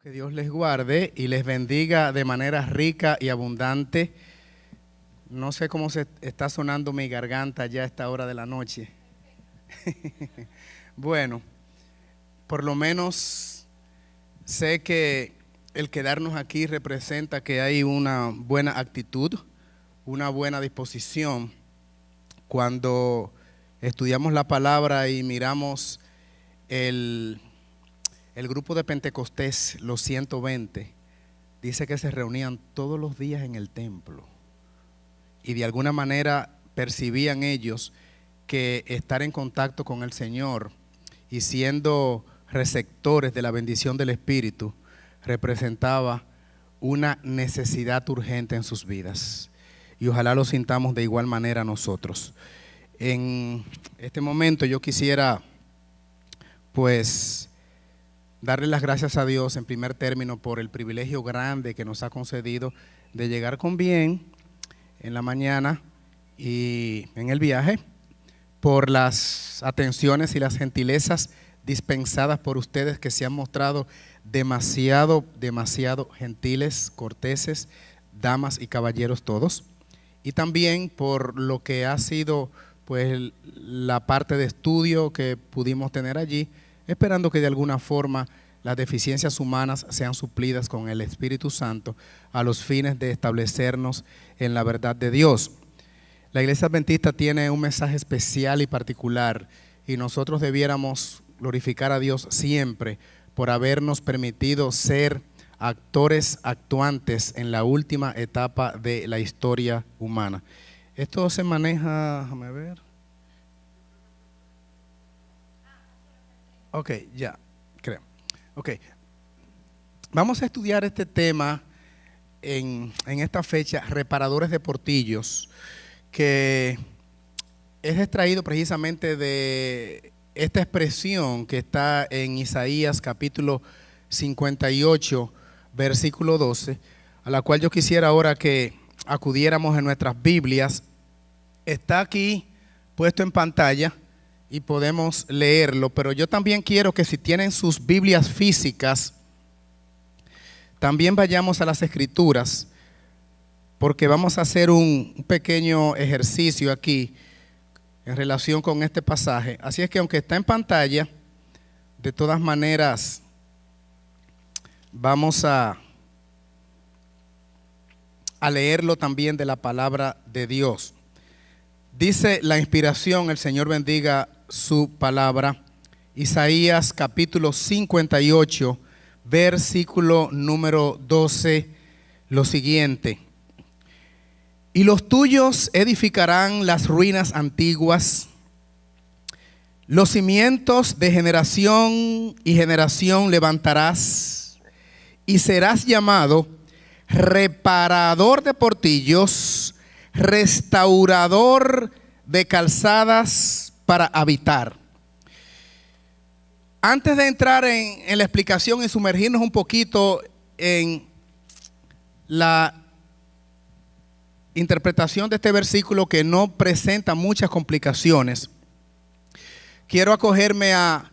Que Dios les guarde y les bendiga de manera rica y abundante. No sé cómo se está sonando mi garganta ya a esta hora de la noche. Bueno, por lo menos sé que el quedarnos aquí representa que hay una buena actitud, una buena disposición. Cuando estudiamos la palabra y miramos el grupo de Pentecostés, los 120, dice que se reunían todos los días en el templo y de alguna manera percibían ellos que estar en contacto con el Señor y siendo receptores de la bendición del Espíritu representaba una necesidad urgente en sus vidas, y ojalá lo sintamos de igual manera nosotros. En este momento yo quisiera pues darle las gracias a Dios en primer término por el privilegio grande que nos ha concedido de llegar con bien en la mañana y en el viaje, por las atenciones y las gentilezas dispensadas por ustedes, que se han mostrado demasiado gentiles, corteses, damas y caballeros todos, y también por lo que ha sido pues la parte de estudio que pudimos tener allí, esperando que de alguna forma las deficiencias humanas sean suplidas con el Espíritu Santo a los fines de establecernos en la verdad de Dios. La Iglesia Adventista tiene un mensaje especial y particular, y nosotros debiéramos glorificar a Dios siempre por habernos permitido ser actores actuantes en la última etapa de la historia humana. Esto se maneja, déjame ver. Ok, ya, creo. Ok, vamos a estudiar este tema en esta fecha, reparadores de portillos, que es extraído precisamente de esta expresión que está en Isaías capítulo 58, versículo 12, a la cual yo quisiera ahora que acudiéramos en nuestras Biblias. Está aquí puesto en pantalla y podemos leerlo, pero yo también quiero que si tienen sus Biblias físicas, también vayamos a las Escrituras, porque vamos a hacer un pequeño ejercicio aquí en relación con este pasaje. Así es que aunque está en pantalla, de todas maneras vamos a leerlo también de la palabra de Dios. Dice la inspiración, el Señor bendiga su palabra, Isaías capítulo 58, versículo número 12, lo siguiente: y los tuyos edificarán las ruinas antiguas, los cimientos de generación y generación levantarás, y serás llamado reparador de portillos, restaurador de calzadas para habitar. Antes de entrar en la explicación y sumergirnos un poquito en la interpretación de este versículo, que no presenta muchas complicaciones, quiero acogerme a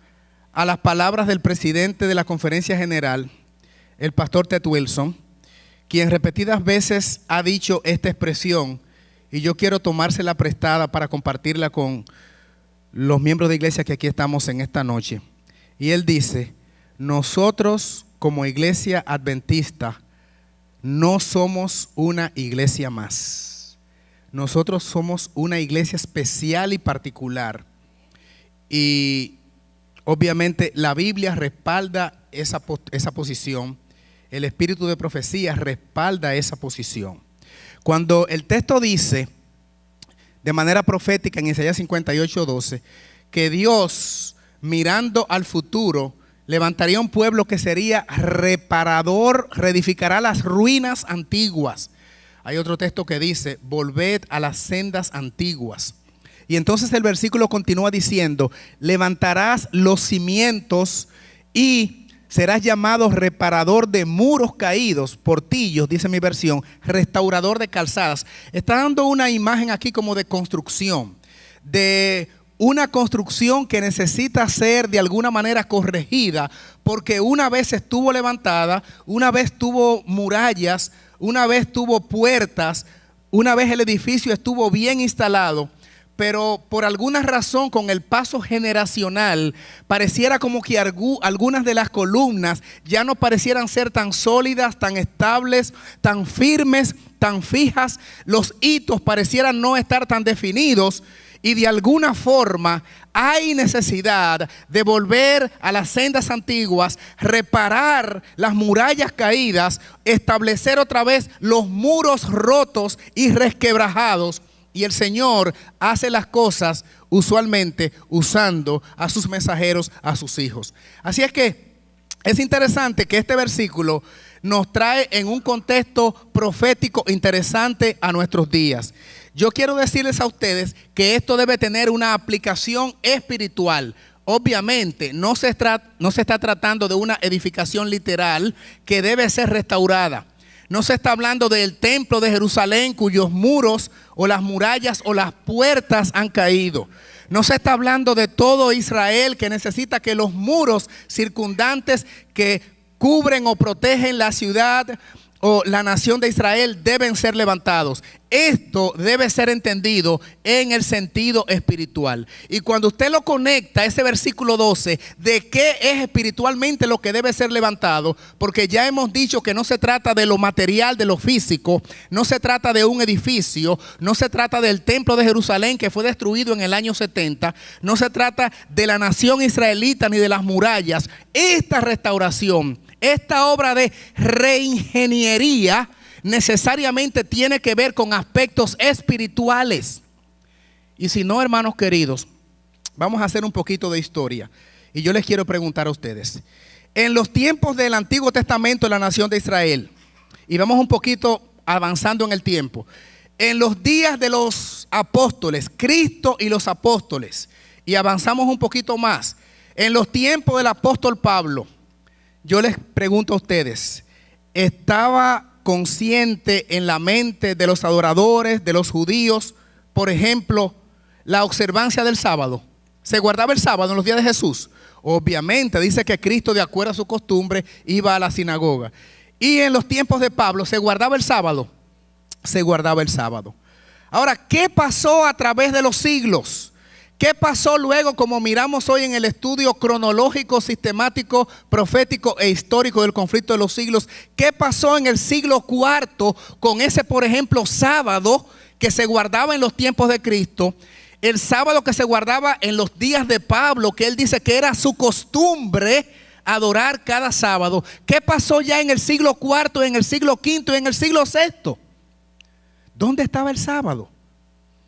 las palabras del presidente de la Conferencia General, el pastor Ted Wilson, quien repetidas veces ha dicho esta expresión, y yo quiero tomársela prestada para compartirla con los miembros de iglesia que aquí estamos en esta noche. Y él dice: nosotros como iglesia adventista no somos una iglesia más. Nosotros somos una iglesia especial y particular. Y obviamente la Biblia respalda esa posición. El espíritu de profecía respalda esa posición. Cuando el texto dice de manera profética en Isaías 58, 12, que Dios, mirando al futuro, levantaría un pueblo que sería reparador, reedificará las ruinas antiguas. Hay otro texto que dice: volved a las sendas antiguas. Y entonces el versículo continúa diciendo: levantarás los cimientos y serás llamado reparador de muros caídos, portillos, dice mi versión, restaurador de calzadas. Está dando una imagen aquí como de construcción, de una construcción que necesita ser de alguna manera corregida, porque una vez estuvo levantada, una vez tuvo murallas, una vez tuvo puertas, una vez el edificio estuvo bien instalado, pero por alguna razón con el paso generacional pareciera como que algunas de las columnas ya no parecieran ser tan sólidas, tan estables, tan firmes, tan fijas. Los hitos parecieran no estar tan definidos y de alguna forma hay necesidad de volver a las sendas antiguas, reparar las murallas caídas, establecer otra vez los muros rotos y resquebrajados. Y el Señor hace las cosas usualmente usando a sus mensajeros, a sus hijos. Así es que es interesante que este versículo nos trae en un contexto profético interesante a nuestros días. Yo quiero decirles a ustedes que esto debe tener una aplicación espiritual. Obviamente no se está tratando de una edificación literal que debe ser restaurada. No se está hablando del templo de Jerusalén cuyos muros o las murallas o las puertas han caído. No se está hablando de todo Israel que necesita que los muros circundantes que cubren o protegen la ciudad o la nación de Israel deben ser levantados. Esto debe ser entendido en el sentido espiritual. Y cuando usted lo conecta, ese versículo 12, de qué es espiritualmente lo que debe ser levantado, porque ya hemos dicho que no se trata de lo material, de lo físico, no se trata de un edificio, no se trata del templo de Jerusalén que fue destruido en el año 70, no se trata de la nación israelita ni de las murallas. Esta restauración, esta obra de reingeniería necesariamente tiene que ver con aspectos espirituales. Y si no, hermanos queridos, vamos a hacer un poquito de historia. Y yo les quiero preguntar a ustedes, en los tiempos del Antiguo Testamento de la nación de Israel, y vamos un poquito avanzando en el tiempo, en los días de los apóstoles, Cristo y los apóstoles, y avanzamos un poquito más, en los tiempos del apóstol Pablo, yo les pregunto a ustedes, ¿estaba consciente en la mente de los adoradores, de los judíos, por ejemplo, la observancia del sábado? ¿Se guardaba el sábado en los días de Jesús? Obviamente, dice que Cristo, de acuerdo a su costumbre, iba a la sinagoga. Y en los tiempos de Pablo, ¿se guardaba el sábado? Se guardaba el sábado. Ahora, ¿qué pasó a través de los siglos? ¿Qué pasó luego, como miramos hoy en el estudio cronológico, sistemático, profético e histórico del conflicto de los siglos? ¿Qué pasó en el siglo IV con ese, por ejemplo, sábado que se guardaba en los tiempos de Cristo? El sábado que se guardaba en los días de Pablo, que él dice que era su costumbre adorar cada sábado. ¿Qué pasó ya en el siglo IV, en el siglo V y en el siglo VI? ¿Dónde estaba el sábado?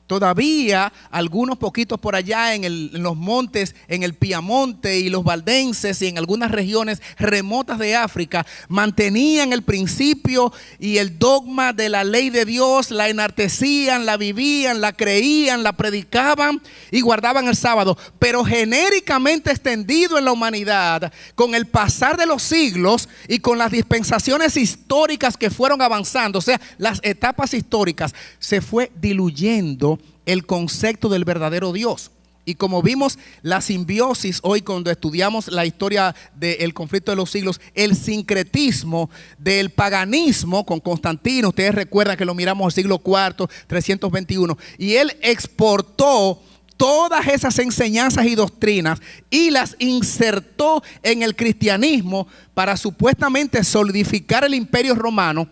Todavía algunos poquitos por allá en los montes, en el Piamonte y los valdenses y en algunas regiones remotas de África, mantenían el principio y el dogma de la ley de Dios, la enartecían, la vivían, la creían, la predicaban y guardaban el sábado. Pero genéricamente extendido en la humanidad, con el pasar de los siglos y con las dispensaciones históricas que fueron avanzando, o sea, las etapas históricas, se fue diluyendo el concepto del verdadero Dios. Y como vimos la simbiosis hoy cuando estudiamos la historia del conflicto de los siglos, el sincretismo del paganismo con Constantino, ustedes recuerdan que lo miramos el siglo IV, 321, y él exportó todas esas enseñanzas y doctrinas y las insertó en el cristianismo para supuestamente solidificar el imperio romano.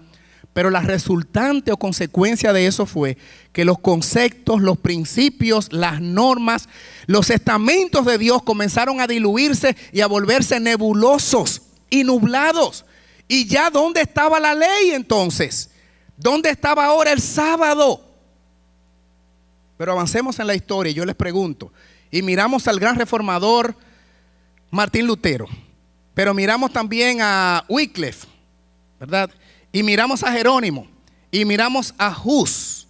Pero la resultante o consecuencia de eso fue que los conceptos, los principios, las normas, los estamentos de Dios comenzaron a diluirse y a volverse nebulosos y nublados. ¿Y ya dónde estaba la ley entonces? ¿Dónde estaba ahora el sábado? Pero avancemos en la historia y yo les pregunto, y miramos al gran reformador Martín Lutero, pero miramos también a Wycliffe, ¿verdad? Y miramos a Jerónimo, y miramos a Hus,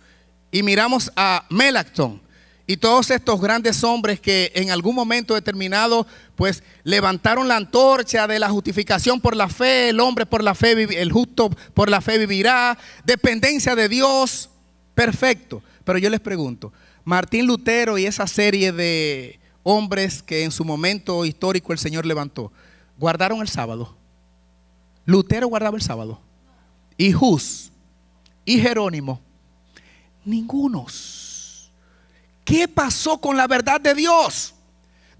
y miramos a Melanchthon, y todos estos grandes hombres que en algún momento determinado pues levantaron la antorcha de la justificación por la fe, el hombre por la fe, el justo por la fe vivirá, dependencia de Dios, Perfecto, pero yo les pregunto, Martín Lutero y esa serie de hombres que en su momento histórico el Señor levantó, ¿guardaron el sábado? Lutero guardaba el sábado. Y Hus y Jerónimo, ningunos. ¿Qué pasó con la verdad de Dios?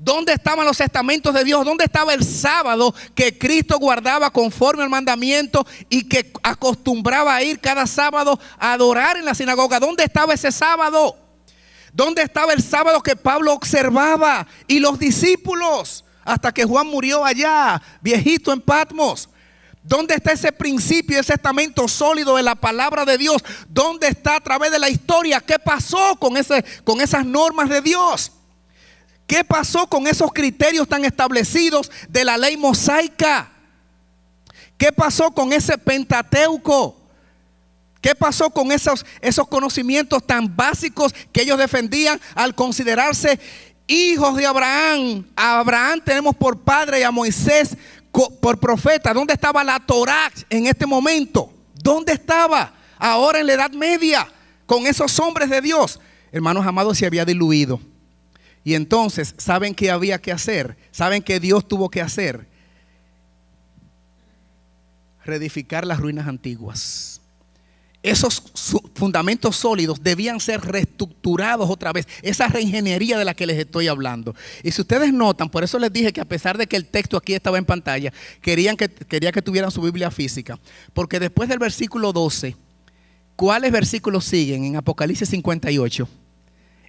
¿Dónde estaban los estamentos de Dios? ¿Dónde estaba el sábado que Cristo guardaba conforme al mandamiento y que acostumbraba a ir cada sábado a adorar en la sinagoga? ¿Dónde estaba ese sábado? ¿Dónde estaba el sábado que Pablo observaba y los discípulos hasta que Juan murió allá, viejito en Patmos? ¿Dónde está ese principio, ese estamento sólido de la palabra de Dios? ¿Dónde está a través de la historia? ¿Qué pasó con esas normas de Dios? ¿Qué pasó con esos criterios tan establecidos de la ley mosaica? ¿Qué pasó con ese Pentateuco? ¿Qué pasó con esos conocimientos tan básicos que ellos defendían al considerarse hijos de Abraham? A Abraham tenemos por padre y a Moisés por profeta. ¿Dónde estaba la Torá en este momento? ¿Dónde estaba ahora en la Edad Media con esos hombres de Dios? Hermanos amados, se había diluido. Y entonces, ¿saben qué había que hacer? ¿Saben qué Dios tuvo que hacer? Reedificar las ruinas antiguas. Esos fundamentos sólidos debían ser reestructurados otra vez. Esa reingeniería de la que les estoy hablando. Y si ustedes notan, por eso les dije que a pesar de que el texto aquí estaba en pantalla, quería que tuvieran su Biblia física. Porque después del versículo 12, ¿cuáles versículos siguen en Apocalipsis 58?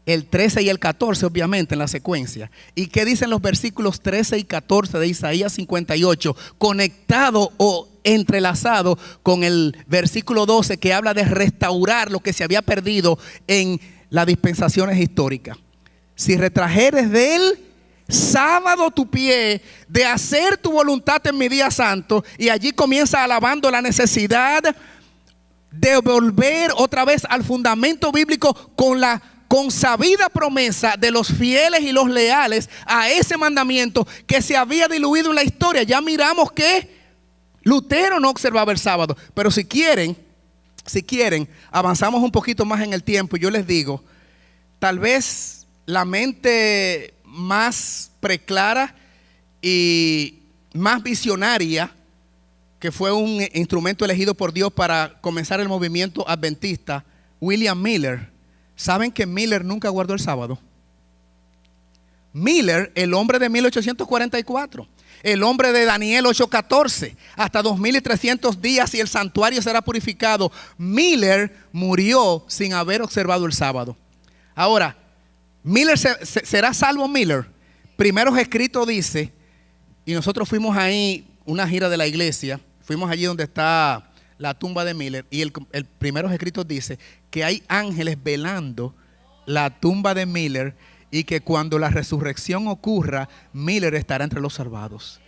El 13 y el 14, obviamente, en la secuencia. ¿Y qué dicen los versículos 13 y 14 de Isaías 58? Conectado o entrelazado con el versículo 12 que habla de restaurar lo que se había perdido en las dispensaciones históricas. Si retrajeres del sábado tu pie, de hacer tu voluntad en mi día santo, y allí comienza alabando la necesidad de volver otra vez al fundamento bíblico con la consabida promesa de los fieles y los leales a ese mandamiento que se había diluido en la historia. Ya miramos que Lutero no observaba el sábado, pero si quieren, avanzamos un poquito más en el tiempo y yo les digo, tal vez la mente más preclara y más visionaria, que fue un instrumento elegido por Dios para comenzar el movimiento adventista, William Miller. ¿Saben que Miller nunca guardó el sábado? Miller, el hombre de 1844, el hombre de Daniel 8:14, hasta 2300 días y el santuario será purificado. Miller murió sin haber observado el sábado. Ahora, Miller será salvo. Miller, Primeros Escritos dice, y nosotros fuimos ahí, una gira de la iglesia, fuimos allí donde está la tumba de Miller, y el Primeros Escritos dice que hay ángeles velando la tumba de Miller y que cuando la resurrección ocurra, Miller estará entre los salvados.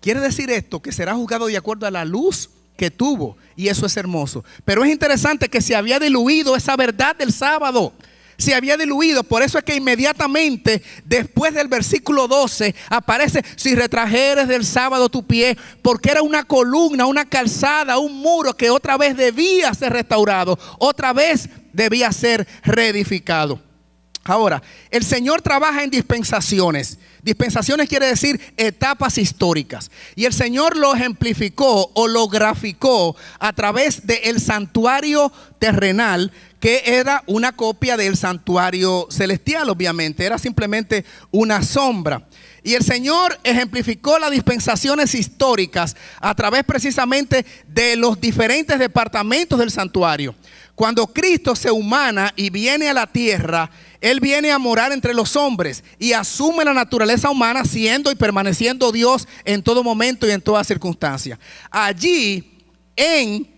Quiere decir esto que será juzgado de acuerdo a la luz que tuvo, y eso es hermoso. Pero es interesante que se había diluido esa verdad del sábado. Se había diluido, por eso es que inmediatamente después del versículo 12 aparece: si retrajeres del sábado tu pie, porque era una columna, una calzada, un muro que otra vez debía ser restaurado, otra vez debía ser reedificado. Ahora, el Señor trabaja en dispensaciones. Dispensaciones quiere decir etapas históricas. Y el Señor lo ejemplificó o lo graficó a través del santuario terrenal, que era una copia del santuario celestial, obviamente. Era simplemente una sombra. Y el Señor ejemplificó las dispensaciones históricas a través precisamente de los diferentes departamentos del santuario. Cuando Cristo se humana y viene a la tierra, Él viene a morar entre los hombres y asume la naturaleza humana, siendo y permaneciendo Dios en todo momento y en toda circunstancia. Allí, en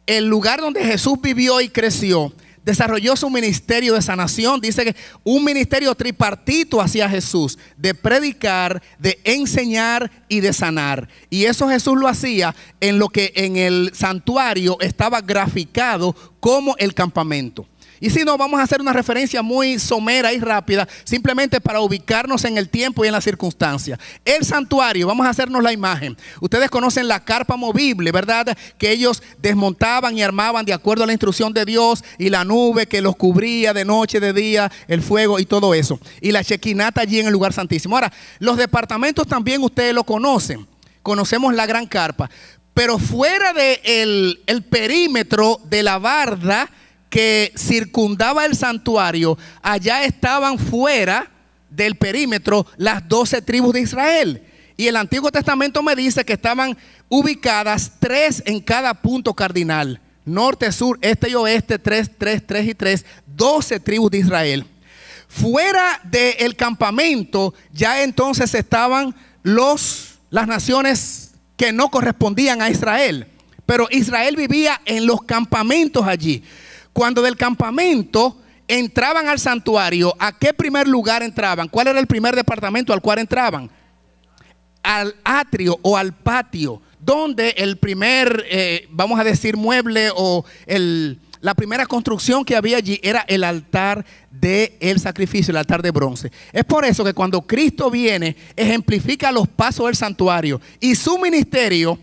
el lugar donde Jesús vivió y creció, desarrolló su ministerio de sanación. Dice que un ministerio tripartito hacia Jesús, de predicar, de enseñar y de sanar. Y eso Jesús lo hacía en lo que en el santuario estaba graficado como el campamento. Y si no, vamos a hacer una referencia muy somera y rápida, simplemente para ubicarnos en el tiempo y en las circunstancias. El santuario, vamos a hacernos la imagen. Ustedes conocen la carpa movible, ¿verdad? Que ellos desmontaban y armaban de acuerdo a la instrucción de Dios, y la nube que los cubría de noche, de día, el fuego y todo eso. Y la chequinata allí en el lugar santísimo. Ahora, los departamentos también ustedes lo conocen. Conocemos la gran carpa. Pero fuera del perímetro de la barda que circundaba el santuario, allá estaban fuera del perímetro las 12 tribus de Israel. Y el Antiguo Testamento me dice que estaban ubicadas 3 en cada punto cardinal: norte, sur, este y oeste, 3, 3, 3 y 3, 12 tribus de Israel. Fuera del campamento ya entonces estaban las naciones que no correspondían a Israel. Pero Israel vivía en los campamentos allí. Cuando del campamento entraban al santuario, ¿a qué primer lugar entraban? ¿Cuál era el primer departamento al cual entraban? Al atrio o al patio, donde el primer, vamos a decir, mueble o la primera construcción que había allí era el altar del sacrificio, el altar de bronce. Es por eso que cuando Cristo viene, ejemplifica los pasos del santuario, y su ministerio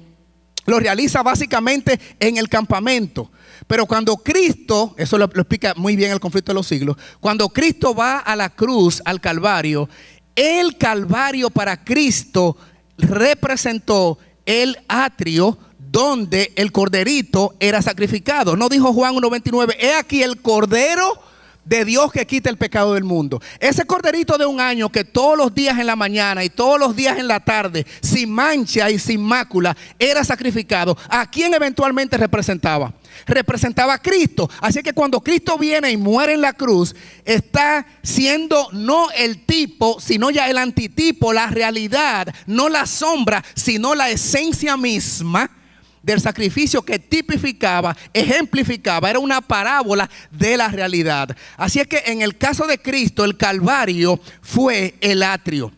lo realiza básicamente en el campamento. Pero cuando Cristo, eso lo explica muy bien el conflicto de los siglos, cuando Cristo va a la cruz, al Calvario, el Calvario para Cristo representó el atrio donde el corderito era sacrificado. ¿No dijo Juan 1:29? He aquí el cordero de Dios que quita el pecado del mundo. Ese corderito de un año que todos los días en la mañana y todos los días en la tarde, sin mancha y sin mácula, era sacrificado, ¿a quién eventualmente representaba? Representaba a Cristo. Así que cuando Cristo viene y muere en la cruz, está siendo no el tipo, sino ya el antitipo, la realidad, no la sombra, sino la esencia misma del sacrificio que tipificaba, ejemplificaba, era una parábola de la realidad. Así es que en el caso de Cristo, el Calvario fue el atrio.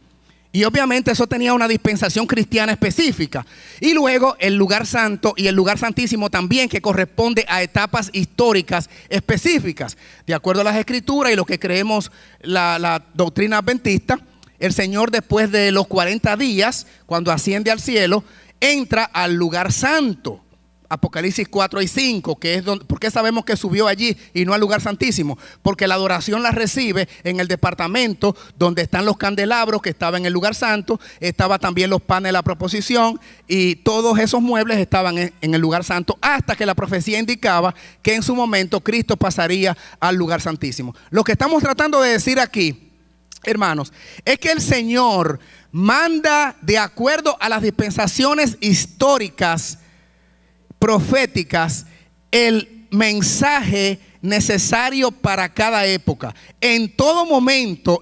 Y obviamente eso tenía una dispensación cristiana específica. Y luego el lugar santo y el lugar santísimo también, que corresponde a etapas históricas específicas. De acuerdo a las escrituras y lo que creemos la doctrina adventista, el Señor, después de los 40 días, cuando asciende al cielo, entra al lugar santo. Apocalipsis 4 y 5, que es donde, ¿por qué sabemos que subió allí y no al lugar santísimo? Porque la adoración la recibe en el departamento donde están los candelabros, que estaba en el lugar santo. Estaba también los panes de la proposición, y todos esos muebles estaban en el lugar santo, hasta que la profecía indicaba que en su momento Cristo pasaría al lugar santísimo. Lo que estamos tratando de decir aquí, hermanos, es que el Señor manda, de acuerdo a las dispensaciones históricas proféticas, el mensaje necesario para cada época, en todo momento,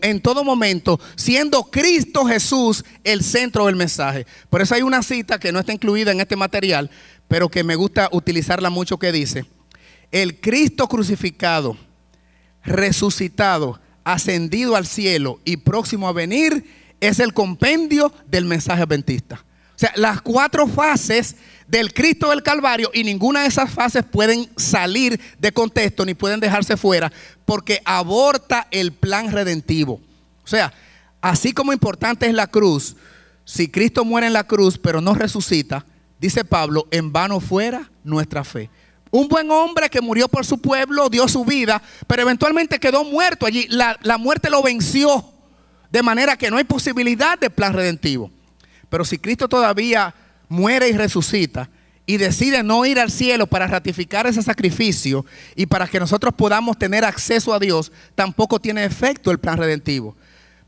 siendo Cristo Jesús el centro del mensaje. Por eso hay una cita que no está incluida en este material, pero que me gusta utilizarla mucho, que dice: el Cristo crucificado, resucitado, ascendido al cielo y próximo a venir, es el compendio del mensaje adventista. O sea, las 4 fases del Cristo del Calvario, y ninguna de esas fases pueden salir de contexto ni pueden dejarse fuera, porque aborta el plan redentivo. O sea, así como importante es la cruz, si Cristo muere en la cruz pero no resucita, dice Pablo, en vano fuera nuestra fe. Un buen hombre que murió por su pueblo, dio su vida, pero eventualmente quedó muerto allí. La muerte lo venció, de manera que no hay posibilidad de plan redentivo. Pero si Cristo todavía muere y resucita y decide no ir al cielo para ratificar ese sacrificio y para que nosotros podamos tener acceso a Dios, tampoco tiene efecto el plan redentivo.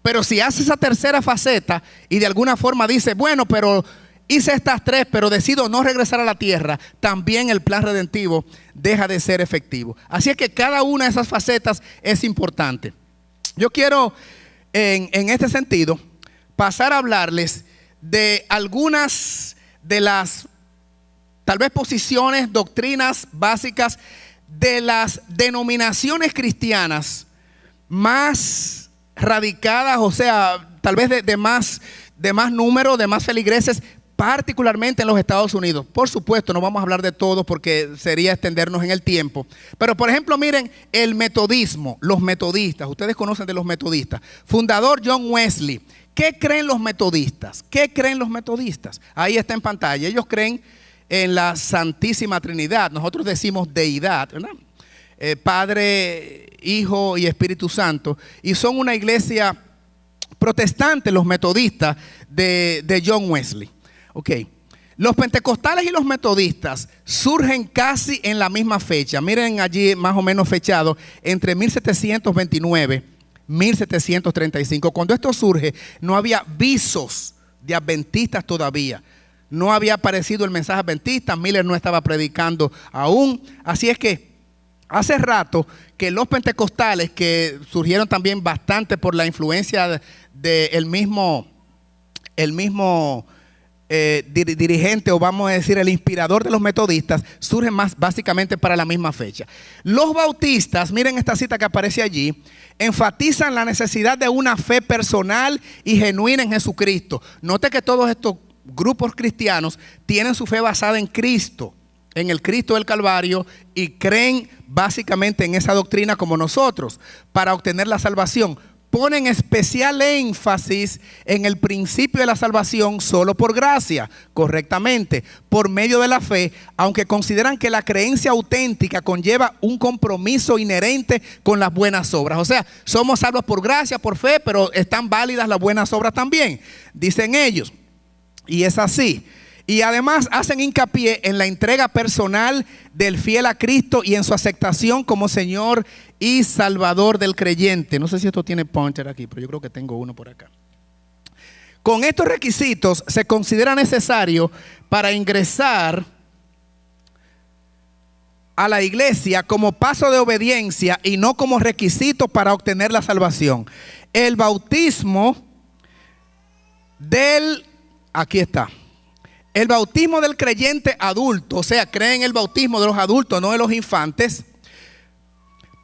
Pero si hace esa tercera faceta y de alguna forma dice, bueno, pero hice estas 3, pero decido no regresar a la tierra, también el plan redentivo deja de ser efectivo. Así es que cada una de esas facetas es importante. Yo quiero, en este sentido, pasar a hablarles de algunas de las, tal vez, posiciones, doctrinas básicas de las denominaciones cristianas más radicadas, o sea, tal vez de más número, de más feligreses, particularmente en los Estados Unidos. Por supuesto, no vamos a hablar de todo porque sería extendernos en el tiempo. Pero, por ejemplo, miren, el metodismo, los metodistas. Ustedes conocen de los metodistas. Fundador John Wesley. ¿Qué creen los metodistas? ¿Qué creen los metodistas? Ahí está en pantalla. Ellos creen en la Santísima Trinidad. Nosotros decimos deidad, ¿verdad? Padre, Hijo y Espíritu Santo. Y son una iglesia protestante, los metodistas de John Wesley. Ok. Los pentecostales y los metodistas surgen casi en la misma fecha. Miren allí más o menos fechado entre 1729 1735. Cuando esto surge, no había visos de adventistas todavía. No había aparecido el mensaje adventista. Miller no estaba predicando aún. Así es que hace rato que los pentecostales, que surgieron también bastante por la influencia del mismo dirigente, o vamos a decir el inspirador de los metodistas, surgen más básicamente para la misma fecha. Los bautistas, miren esta cita que aparece allí, enfatizan la necesidad de una fe personal y genuina en Jesucristo. Note que todos estos grupos cristianos tienen su fe basada en Cristo, en el Cristo del Calvario, y creen básicamente en esa doctrina como nosotros para obtener la salvación. Ponen especial énfasis en el principio de la salvación solo por gracia, correctamente, por medio de la fe, aunque consideran que la creencia auténtica conlleva un compromiso inherente con las buenas obras. O sea, somos salvos por gracia, por fe, pero están válidas las buenas obras también, dicen ellos. Y es así. Y además hacen hincapié en la entrega personal del fiel a Cristo y en su aceptación como Señor y Salvador del creyente. No sé si esto tiene pointer aquí, pero yo creo que tengo uno por acá. Con estos requisitos se considera necesario para ingresar a la iglesia como paso de obediencia y no como requisito para obtener la salvación. El bautismo aquí está. El bautismo del creyente adulto, o sea, creen el bautismo de los adultos, no de los infantes,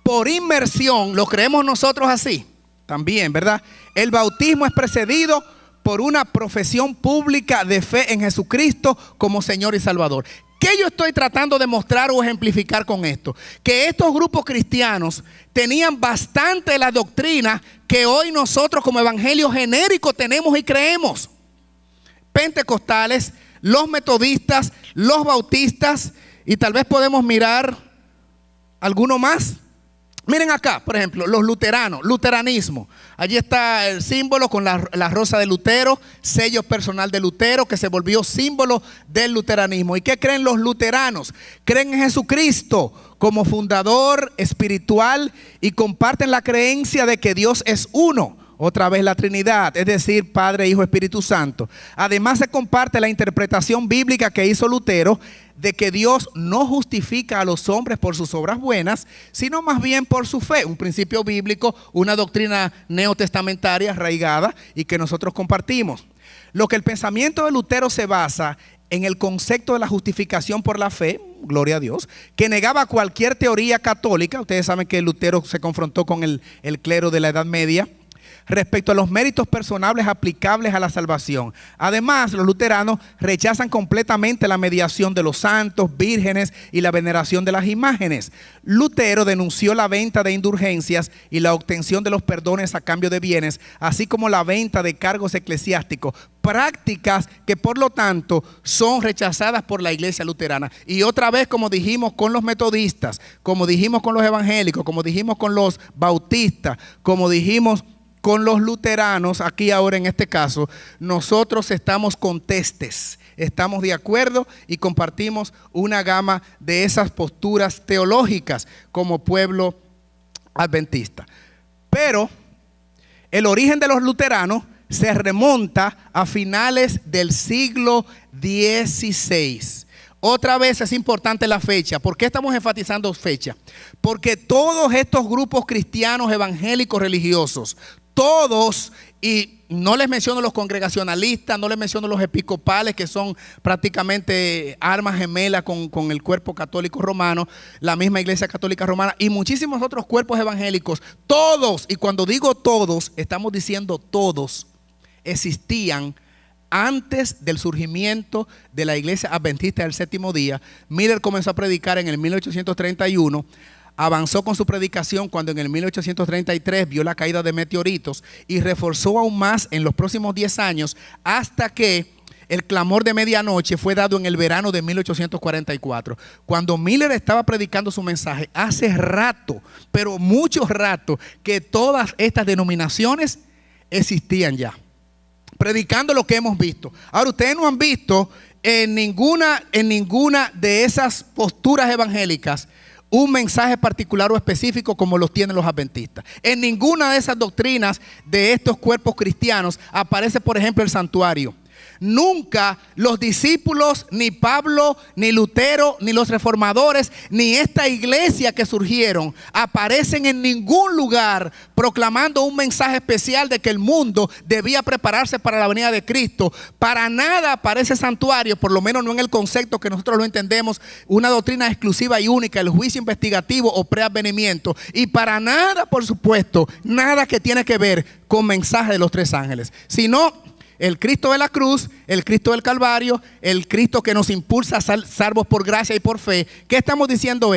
por inmersión, lo creemos nosotros así, también, ¿verdad? El bautismo es precedido por una profesión pública de fe en Jesucristo como Señor y Salvador. ¿Qué yo estoy tratando de mostrar o ejemplificar con esto? Que estos grupos cristianos tenían bastante la doctrina que hoy nosotros como evangelio genérico tenemos y creemos. Pentecostales, los metodistas, los bautistas, y tal vez podemos mirar alguno más. Miren acá, por ejemplo, los luteranos, luteranismo. Allí está el símbolo con la rosa de Lutero, sello personal de Lutero, que se volvió símbolo del luteranismo. ¿Y qué creen los luteranos? Creen en Jesucristo como fundador espiritual y comparten la creencia de que Dios es uno. Otra vez la Trinidad, es decir, Padre, Hijo, Espíritu Santo. Además se comparte la interpretación bíblica que hizo Lutero de que Dios no justifica a los hombres por sus obras buenas, sino más bien por su fe. Un principio bíblico, una doctrina neotestamentaria arraigada y que nosotros compartimos. Lo que el pensamiento de Lutero se basa en el concepto de la justificación por la fe, gloria a Dios, que negaba cualquier teoría católica. Ustedes saben que Lutero se confrontó con el clero de la Edad Media respecto a los méritos personales aplicables a la salvación. Además, los luteranos rechazan completamente la mediación de los santos, vírgenes y la veneración de las imágenes. Lutero denunció la venta de indulgencias y la obtención de los perdones a cambio de bienes, así como la venta de cargos eclesiásticos, prácticas que por lo tanto son rechazadas por la iglesia luterana. Y otra vez, como dijimos con los metodistas, como dijimos con los evangélicos, como dijimos con los bautistas, como dijimos con los luteranos, aquí ahora en este caso, nosotros estamos contestes, estamos de acuerdo y compartimos una gama de esas posturas teológicas como pueblo adventista. Pero el origen de los luteranos se remonta a finales del siglo XVI. Otra vez es importante la fecha. ¿Por qué estamos enfatizando fecha? Porque todos estos grupos cristianos evangélicos religiosos, todos, y no les menciono los congregacionalistas, no les menciono los episcopales, que son prácticamente armas gemelas con el cuerpo católico romano, la misma iglesia católica romana, y muchísimos otros cuerpos evangélicos, todos, y cuando digo todos, estamos diciendo todos, existían antes del surgimiento de la Iglesia Adventista del Séptimo Día. Miller comenzó a predicar en el 1831, avanzó con su predicación cuando en el 1833 vio la caída de meteoritos y reforzó aún más en los próximos 10 años hasta que el clamor de medianoche fue dado en el verano de 1844. Cuando Miller estaba predicando su mensaje, hace rato, pero mucho rato, que todas estas denominaciones existían ya, predicando lo que hemos visto. Ahora, ustedes no han visto en ninguna de esas posturas evangélicas un mensaje particular o específico como los tienen los adventistas. En ninguna de esas doctrinas de estos cuerpos cristianos aparece, por ejemplo, el santuario. Nunca los discípulos, ni Pablo, ni Lutero, ni los reformadores, ni esta iglesia que surgieron, aparecen en ningún lugar proclamando un mensaje especial de que el mundo debía prepararse para la venida de Cristo. Para nada aparece santuario, por lo menos no en el concepto que nosotros lo entendemos, una doctrina exclusiva y única, el juicio investigativo o preadvenimiento. Y para nada, por supuesto, nada que tiene que ver con mensaje de los tres ángeles, sino el Cristo de la cruz, el Cristo del Calvario, el Cristo que nos impulsa a ser salvos por gracia y por fe. ¿Qué estamos diciendo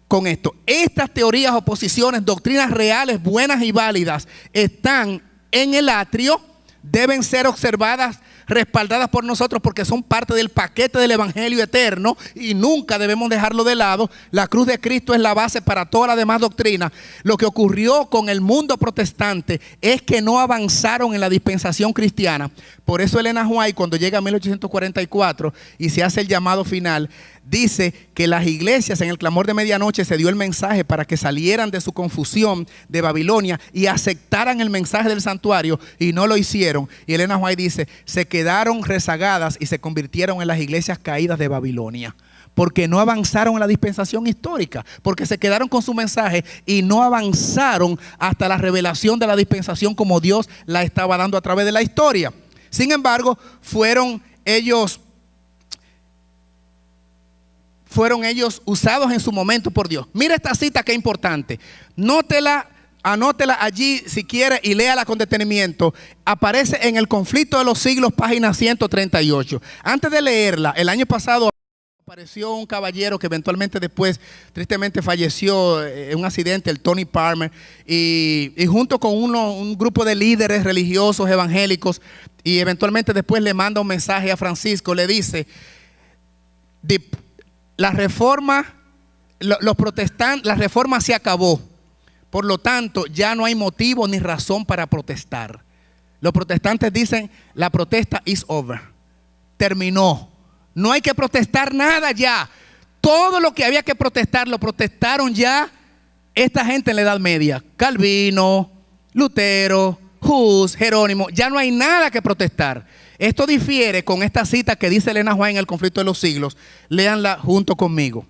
con esto? Estas teorías o posiciones, doctrinas reales, buenas y válidas, están en el atrio, deben ser observadas, respaldadas por nosotros porque son parte del paquete del evangelio eterno y nunca debemos dejarlo de lado. La cruz de Cristo es la base para toda la demás doctrina. Lo que ocurrió con el mundo protestante es que no avanzaron en la dispensación cristiana. Por eso Elena White, cuando llega a 1844 y se hace el llamado final, dice que las iglesias en el clamor de medianoche se dio el mensaje para que salieran de su confusión de Babilonia y aceptaran el mensaje del santuario, y no lo hicieron. Y Elena White dice, se quedaron rezagadas y se convirtieron en las iglesias caídas de Babilonia, porque no avanzaron en la dispensación histórica, porque se quedaron con su mensaje y no avanzaron hasta la revelación de la dispensación como Dios la estaba dando a través de la historia. Sin embargo, fueron ellos usados en su momento por Dios. Mira esta cita que es importante. Anótela allí si quiere y léala con detenimiento. Aparece en El Conflicto de los Siglos, página 138. Antes de leerla, el año pasado apareció un caballero que eventualmente después tristemente falleció en un accidente, el Tony Palmer, y junto con un grupo de líderes religiosos evangélicos, y eventualmente después le manda un mensaje a Francisco, le dice: la reforma se acabó, por lo tanto ya no hay motivo ni razón para protestar. Los protestantes dicen: la protesta is over, terminó, no hay que protestar nada ya. Todo lo que había que protestar lo protestaron ya esta gente en la Edad Media: Calvino, Lutero, Hus, Jerónimo. Ya no hay nada que protestar. Esto difiere con esta cita que dice Elena White en El Conflicto de los Siglos. Léanla junto conmigo.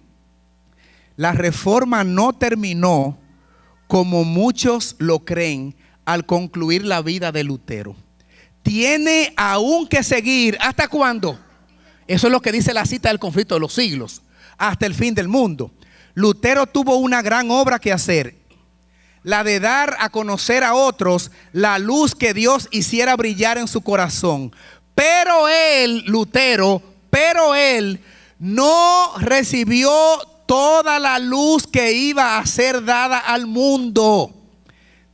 La reforma no terminó como muchos lo creen al concluir la vida de Lutero. Tiene aún que seguir. ¿Hasta cuándo? Eso es lo que dice la cita del Conflicto de los Siglos. Hasta el fin del mundo. Lutero tuvo una gran obra que hacer, la de dar a conocer a otros la luz que Dios hiciera brillar en su corazón. Pero él, Lutero, no recibió toda la luz que iba a ser dada al mundo.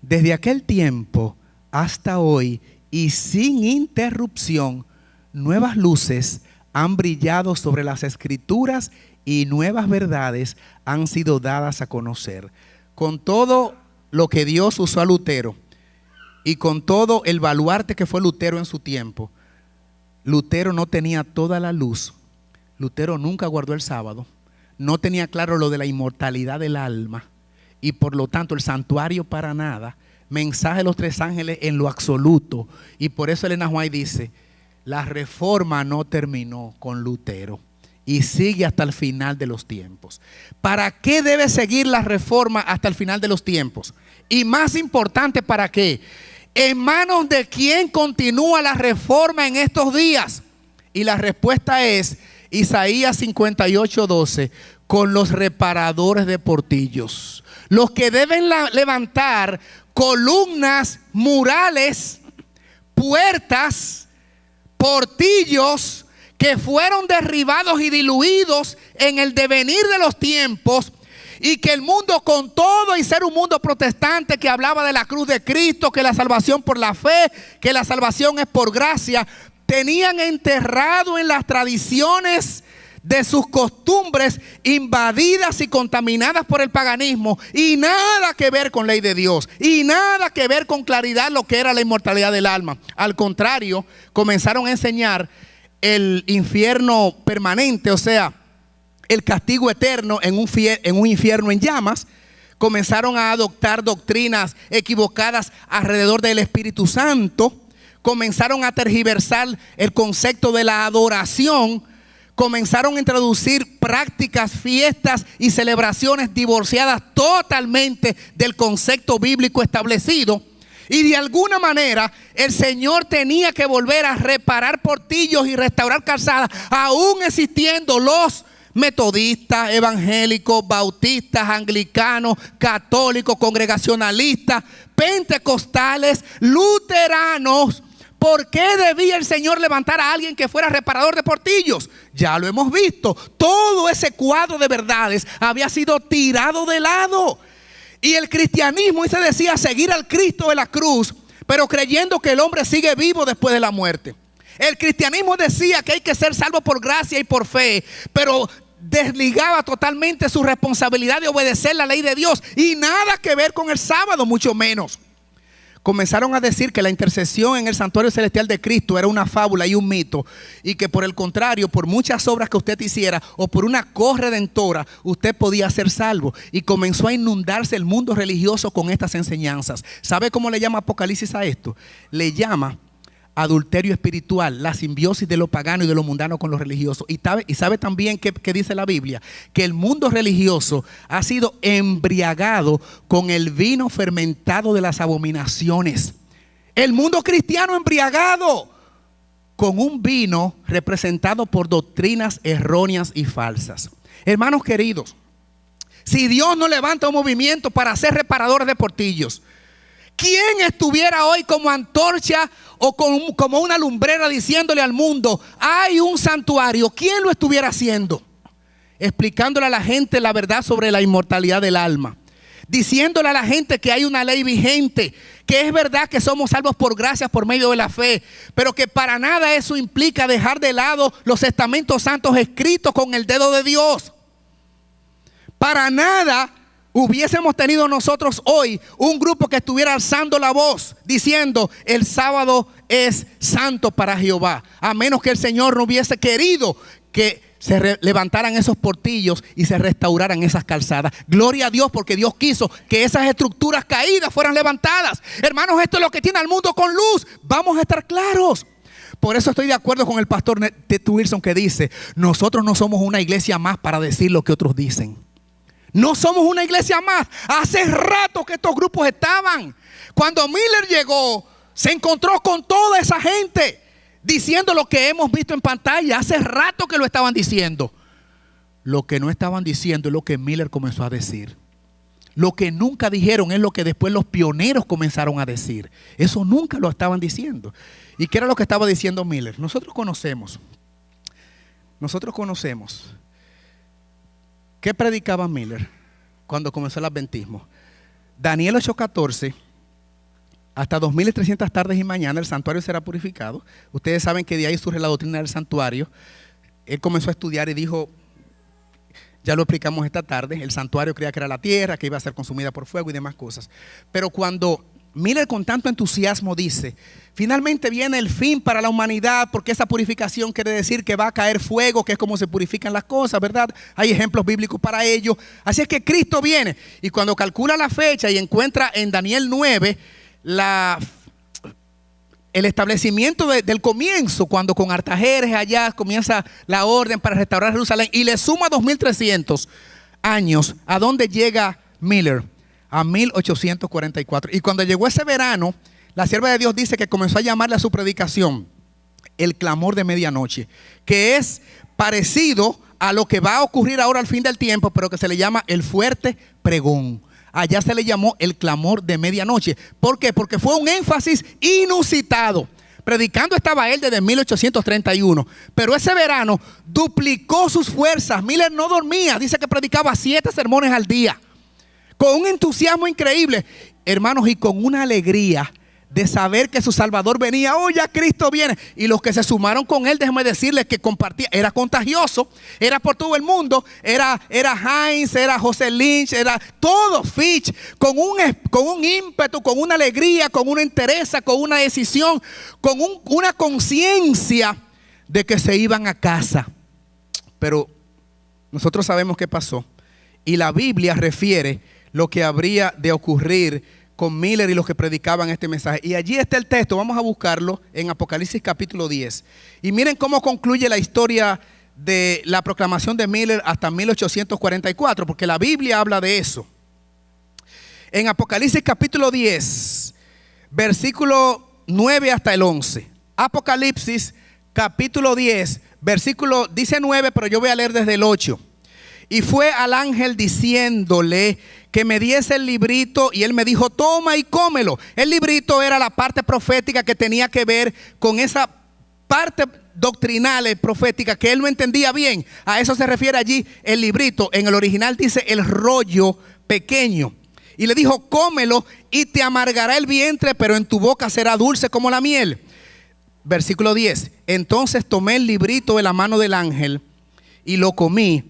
Desde aquel tiempo hasta hoy y sin interrupción, nuevas luces han brillado sobre las Escrituras y nuevas verdades han sido dadas a conocer. Con todo lo que Dios usó a Lutero y con todo el baluarte que fue Lutero en su tiempo, Lutero no tenía toda la luz. Lutero nunca guardó el sábado, no tenía claro lo de la inmortalidad del alma y por lo tanto el santuario para nada, mensaje de los tres ángeles en lo absoluto. Y por eso Elena White dice: la reforma no terminó con Lutero y sigue hasta el final de los tiempos. ¿Para qué debe seguir la reforma hasta el final de los tiempos? Y más importante, ¿para qué? ¿En manos de quién continúa la reforma en estos días? Y la respuesta es Isaías 58:12, con los reparadores de portillos, los que deben levantar columnas, murales, puertas, portillos que fueron derribados y diluidos en el devenir de los tiempos, y que el mundo con todo y ser un mundo protestante que hablaba de la cruz de Cristo, que la salvación por la fe, que la salvación es por gracia, tenían enterrado en las tradiciones de sus costumbres invadidas y contaminadas por el paganismo, y nada que ver con ley de Dios, y nada que ver con claridad lo que era la inmortalidad del alma. Al contrario, comenzaron a enseñar el infierno permanente, o sea, el castigo eterno en un infierno en llamas. Comenzaron a adoptar doctrinas equivocadas alrededor del Espíritu Santo. Comenzaron a tergiversar el concepto de la adoración. Comenzaron a introducir prácticas, fiestas y celebraciones divorciadas totalmente del concepto bíblico establecido. Y de alguna manera el Señor tenía que volver a reparar portillos y restaurar calzadas, aún existiendo los metodistas, evangélicos, bautistas, anglicanos, católicos, congregacionalistas, pentecostales, luteranos. ¿Por qué debía el Señor levantar a alguien que fuera reparador de portillos? Ya lo hemos visto. Todo ese cuadro de verdades había sido tirado de lado. Y el cristianismo, y se decía, seguir al Cristo de la cruz, pero creyendo que el hombre sigue vivo después de la muerte. El cristianismo decía que hay que ser salvo por gracia y por fe, pero desligaba totalmente su responsabilidad de obedecer la ley de Dios, y nada que ver con el sábado, mucho menos. Comenzaron a decir que la intercesión en el santuario celestial de Cristo era una fábula y un mito, y que por el contrario, por muchas obras que usted hiciera o por una corredentora, usted podía ser salvo. Y comenzó a inundarse el mundo religioso con estas enseñanzas. ¿Sabe cómo le llama Apocalipsis a esto? Le llama adulterio espiritual, la simbiosis de lo pagano y de lo mundano con lo religioso. Y sabe también que dice la Biblia, que el mundo religioso ha sido embriagado con el vino fermentado de las abominaciones. El mundo cristiano embriagado con un vino representado por doctrinas erróneas y falsas. Hermanos queridos, si Dios no levanta un movimiento para ser reparadores de portillos, ¿quién estuviera hoy como antorcha o como una lumbrera diciéndole al mundo, hay un santuario? ¿Quién lo estuviera haciendo? Explicándole a la gente la verdad sobre la inmortalidad del alma. Diciéndole a la gente que hay una ley vigente, que es verdad que somos salvos por gracia por medio de la fe, pero que para nada eso implica dejar de lado los estamentos santos escritos con el dedo de Dios. Para nada hubiésemos tenido nosotros hoy un grupo que estuviera alzando la voz diciendo el sábado es santo para Jehová, a menos que el Señor no hubiese querido que se levantaran esos portillos y se restauraran esas calzadas. Gloria a Dios, porque Dios quiso que esas estructuras caídas fueran levantadas. Hermanos, esto es lo que tiene al mundo con luz. Vamos a estar claros. Por eso estoy de acuerdo con el pastor Ted Wilson, que dice, nosotros no somos una iglesia más para decir lo que otros dicen. No somos una iglesia más. Hace rato que estos grupos estaban. Cuando Miller llegó, se encontró con toda esa gente diciendo lo que hemos visto en pantalla. Hace rato que lo estaban diciendo. Lo que no estaban diciendo es lo que Miller comenzó a decir. Lo que nunca dijeron es lo que después los pioneros comenzaron a decir. Eso nunca lo estaban diciendo. ¿Y qué era lo que estaba diciendo Miller? Nosotros conocemos. ¿Qué predicaba Miller cuando comenzó el adventismo? Daniel 8:14, hasta 2300 tardes y mañana el santuario será purificado. Ustedes saben que de ahí surge la doctrina del santuario. Él comenzó a estudiar y dijo, ya lo explicamos esta tarde, el santuario creía que era la tierra, que iba a ser consumida por fuego y demás cosas. Pero cuando Miller con tanto entusiasmo dice, finalmente viene el fin para la humanidad, porque esa purificación quiere decir que va a caer fuego, que es como se purifican las cosas, ¿verdad? Hay ejemplos bíblicos para ello. Así es que Cristo viene, y cuando calcula la fecha y encuentra en Daniel 9 el establecimiento del comienzo, cuando con Artajerjes allá comienza la orden para restaurar Jerusalén, y le suma 2300 años, ¿a dónde llega Miller? A 1844. Y cuando llegó ese verano, la sierva de Dios dice que comenzó a llamarle a su predicación el clamor de medianoche, que es parecido a lo que va a ocurrir ahora al fin del tiempo, pero que se le llama el fuerte pregón. Allá se le llamó el clamor de medianoche. ¿Por qué? Porque fue un énfasis inusitado Predicando estaba él desde 1831, pero ese verano duplicó sus fuerzas. Miller no dormía, dice que predicaba 7 sermones al día, con un entusiasmo increíble, hermanos, y con una alegría de saber que su Salvador venía. Oh, ya Cristo viene. Y los que se sumaron con él, déjenme decirles que compartía, era contagioso, era por todo el mundo, era Heinz, era José Lynch, era todo Fitch, con un ímpetu, con una alegría, con una entereza, con una decisión, con una conciencia de que se iban a casa. Pero nosotros sabemos qué pasó, y la Biblia refiere lo que habría de ocurrir con Miller y los que predicaban este mensaje. Y allí está el texto, vamos a buscarlo en Apocalipsis capítulo 10. Y miren cómo concluye la historia de la proclamación de Miller hasta 1844, porque la Biblia habla de eso. En Apocalipsis capítulo 10, versículo 9 hasta el 11. Apocalipsis capítulo 10, versículo, dice 9, pero yo voy a leer desde el 8. Y fue al ángel diciéndole que me diese el librito, y él me dijo: toma y cómelo. El librito era la parte profética que tenía que ver con esa parte doctrinal profética que él no entendía bien. A eso se refiere allí el librito. En el original dice el rollo pequeño. Y le dijo: cómelo y te amargará el vientre, pero en tu boca será dulce como la miel. Versículo 10. Entonces tomé el librito de la mano del ángel y lo comí,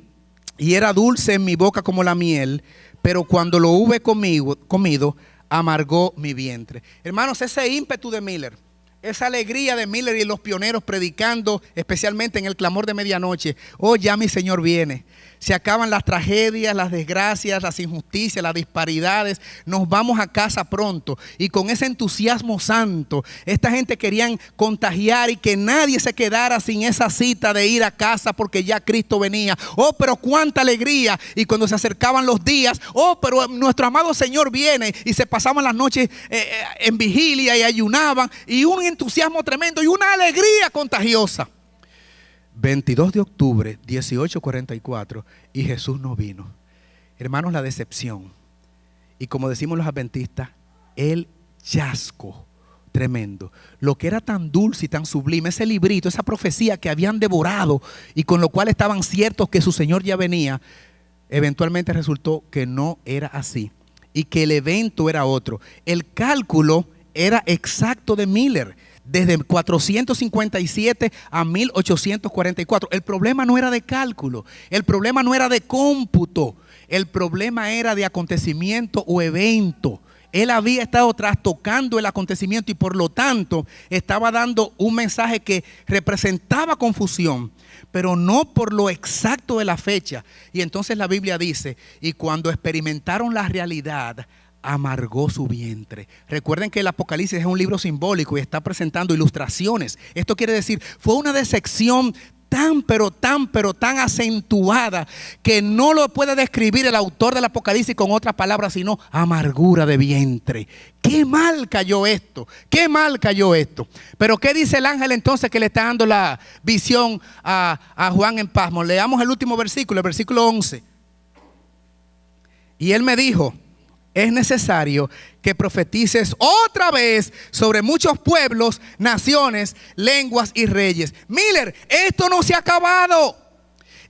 y era dulce en mi boca como la miel, pero cuando lo hube comido, amargó mi vientre. Hermanos, ese ímpetu de Miller, esa alegría de Miller y los pioneros predicando, especialmente en el clamor de medianoche: oh, ya mi Señor viene. Se acaban las tragedias, las desgracias, las injusticias, las disparidades. Nos vamos a casa pronto. Y con ese entusiasmo santo, esta gente querían contagiar y que nadie se quedara sin esa cita de ir a casa porque ya Cristo venía. Oh, pero cuánta alegría. Y cuando se acercaban los días: oh, pero nuestro amado Señor viene. Y se pasaban las noches en vigilia y ayunaban. Y un entusiasmo tremendo y una alegría contagiosa. 22 de octubre, 1844, y Jesús no vino. Hermanos, la decepción. Y como decimos los adventistas, el chasco tremendo. Lo que era tan dulce y tan sublime, ese librito, esa profecía que habían devorado y con lo cual estaban ciertos que su Señor ya venía, eventualmente resultó que no era así y que el evento era otro. El cálculo era exacto de Miller, desde 457 a 1844. El problema no era de cálculo, el problema no era de cómputo, el problema era de acontecimiento o evento. Él había estado trastocando el acontecimiento y por lo tanto estaba dando un mensaje que representaba confusión, pero no por lo exacto de la fecha. Y entonces la Biblia dice: y cuando experimentaron la realidad, amargó su vientre. Recuerden que el Apocalipsis es un libro simbólico y está presentando ilustraciones. Esto quiere decir, fue una decepción tan acentuada que no lo puede describir el autor del Apocalipsis con otras palabras sino amargura de vientre. Qué mal cayó esto, qué mal cayó esto. Pero ¿qué dice el ángel entonces que le está dando la visión a Juan en Patmos? Leamos el último versículo, el versículo 11. Y él me dijo: es necesario que profetices otra vez sobre muchos pueblos, naciones, lenguas y reyes. Miller, esto no se ha acabado.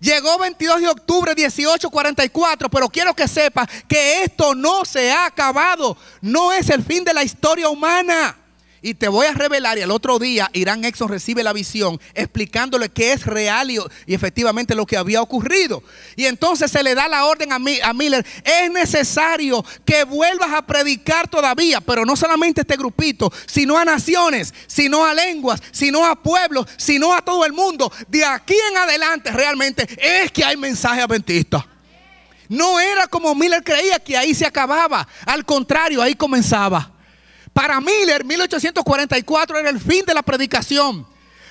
Llegó 22 de octubre 1844, pero quiero que sepas que esto no se ha acabado. No es el fin de la historia humana. Y te voy a revelar, y al otro día Irán Exxon recibe la visión explicándole que es real y efectivamente lo que había ocurrido. Y entonces se le da la orden a Miller: es necesario que vuelvas a predicar todavía, pero no solamente a este grupito, sino a naciones, sino a lenguas, sino a pueblos, sino a todo el mundo. De aquí en adelante realmente es que hay mensaje adventista. No era como Miller creía, que ahí se acababa. Al contrario, ahí comenzaba. Para Miller, 1844 era el fin de la predicación.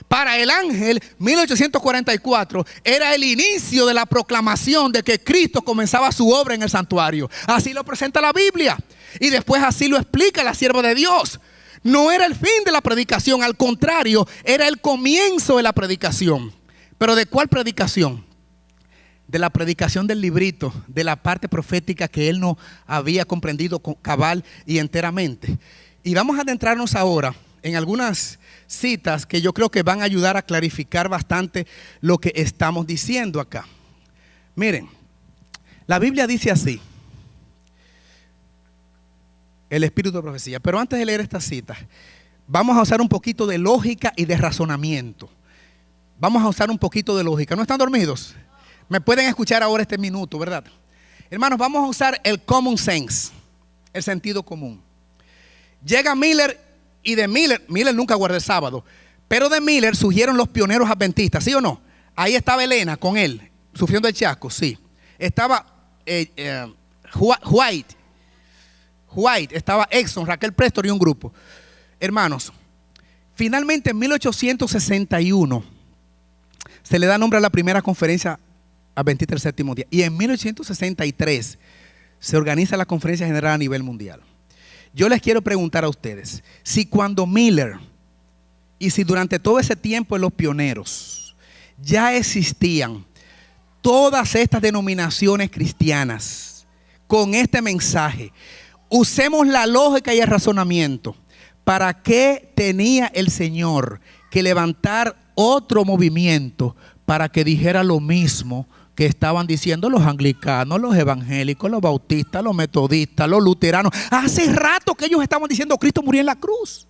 Para el ángel, 1844 era el inicio de la proclamación de que Cristo comenzaba su obra en el santuario. Así lo presenta la Biblia. Y después así lo explica la sierva de Dios. No era el fin de la predicación, al contrario, era el comienzo de la predicación. ¿Pero de cuál predicación? De la predicación del librito, de la parte profética que él no había comprendido cabal y enteramente. Y vamos a adentrarnos ahora en algunas citas que yo creo que van a ayudar a clarificar bastante lo que estamos diciendo acá. Miren, la Biblia dice así, el espíritu de profecía. Pero antes de leer esta cita, vamos a usar un poquito de lógica y de razonamiento. Vamos a usar un poquito de lógica. ¿No están dormidos? Me pueden escuchar ahora este minuto, ¿verdad? Hermanos, vamos a usar el common sense, el sentido común. Llega Miller y de Miller nunca guardó el sábado, pero de Miller surgieron los pioneros adventistas, ¿sí o no? Ahí estaba Elena con él, sufriendo el chasco, sí. Estaba White, estaba Exxon, Raquel Preston y un grupo. Hermanos, finalmente en 1861 se le da nombre a la primera conferencia adventista del séptimo día. Y en 1863 se organiza la conferencia general a nivel mundial. Yo les quiero preguntar a ustedes, si cuando Miller y si durante todo ese tiempo en los pioneros ya existían todas estas denominaciones cristianas con este mensaje, usemos la lógica y el razonamiento. ¿Para qué tenía el Señor que levantar otro movimiento para que dijera lo mismo que estaban diciendo los anglicanos, los evangélicos, los bautistas, los metodistas, los luteranos? Hace rato que ellos estaban diciendo Cristo murió en la cruz.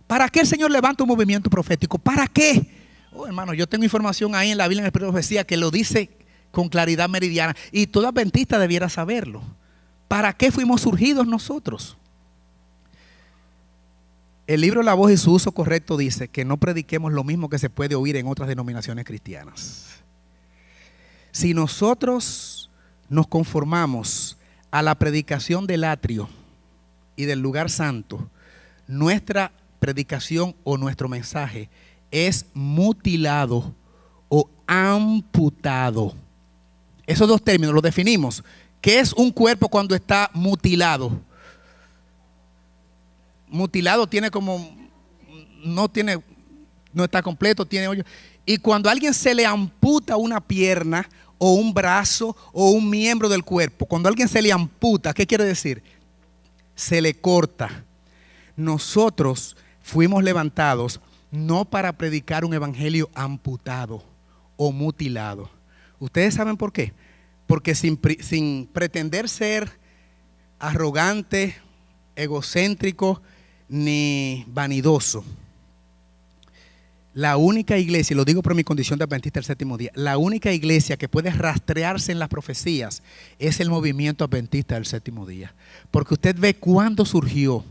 ¿Para qué el Señor levanta un movimiento profético? ¿Para qué? Oh, hermano, yo tengo información ahí en la Biblia, en el Espíritu de Profecía, que lo dice con claridad meridiana, y todo adventista debiera saberlo. ¿Para qué fuimos surgidos nosotros? El libro La Voz y su uso correcto dice que no prediquemos lo mismo que se puede oír en otras denominaciones cristianas. Si nosotros nos conformamos a la predicación del atrio y del lugar santo, nuestra predicación o nuestro mensaje es mutilado o amputado. Esos dos términos los definimos. ¿Qué es un cuerpo cuando está mutilado? Mutilado tiene como, no está completo, tiene hoyo. Y cuando a alguien se le amputa una pierna o un brazo o un miembro del cuerpo, cuando a alguien se le amputa, ¿qué quiere decir? Se le corta. Nosotros fuimos levantados no para predicar un evangelio amputado o mutilado. ¿Ustedes saben por qué? Porque sin pretender ser arrogante, egocéntrico ni vanidoso, la única iglesia, y lo digo por mi condición de adventista del séptimo día, la única iglesia que puede rastrearse en las profecías es el movimiento adventista del séptimo día. Porque usted ve cuándo surgió,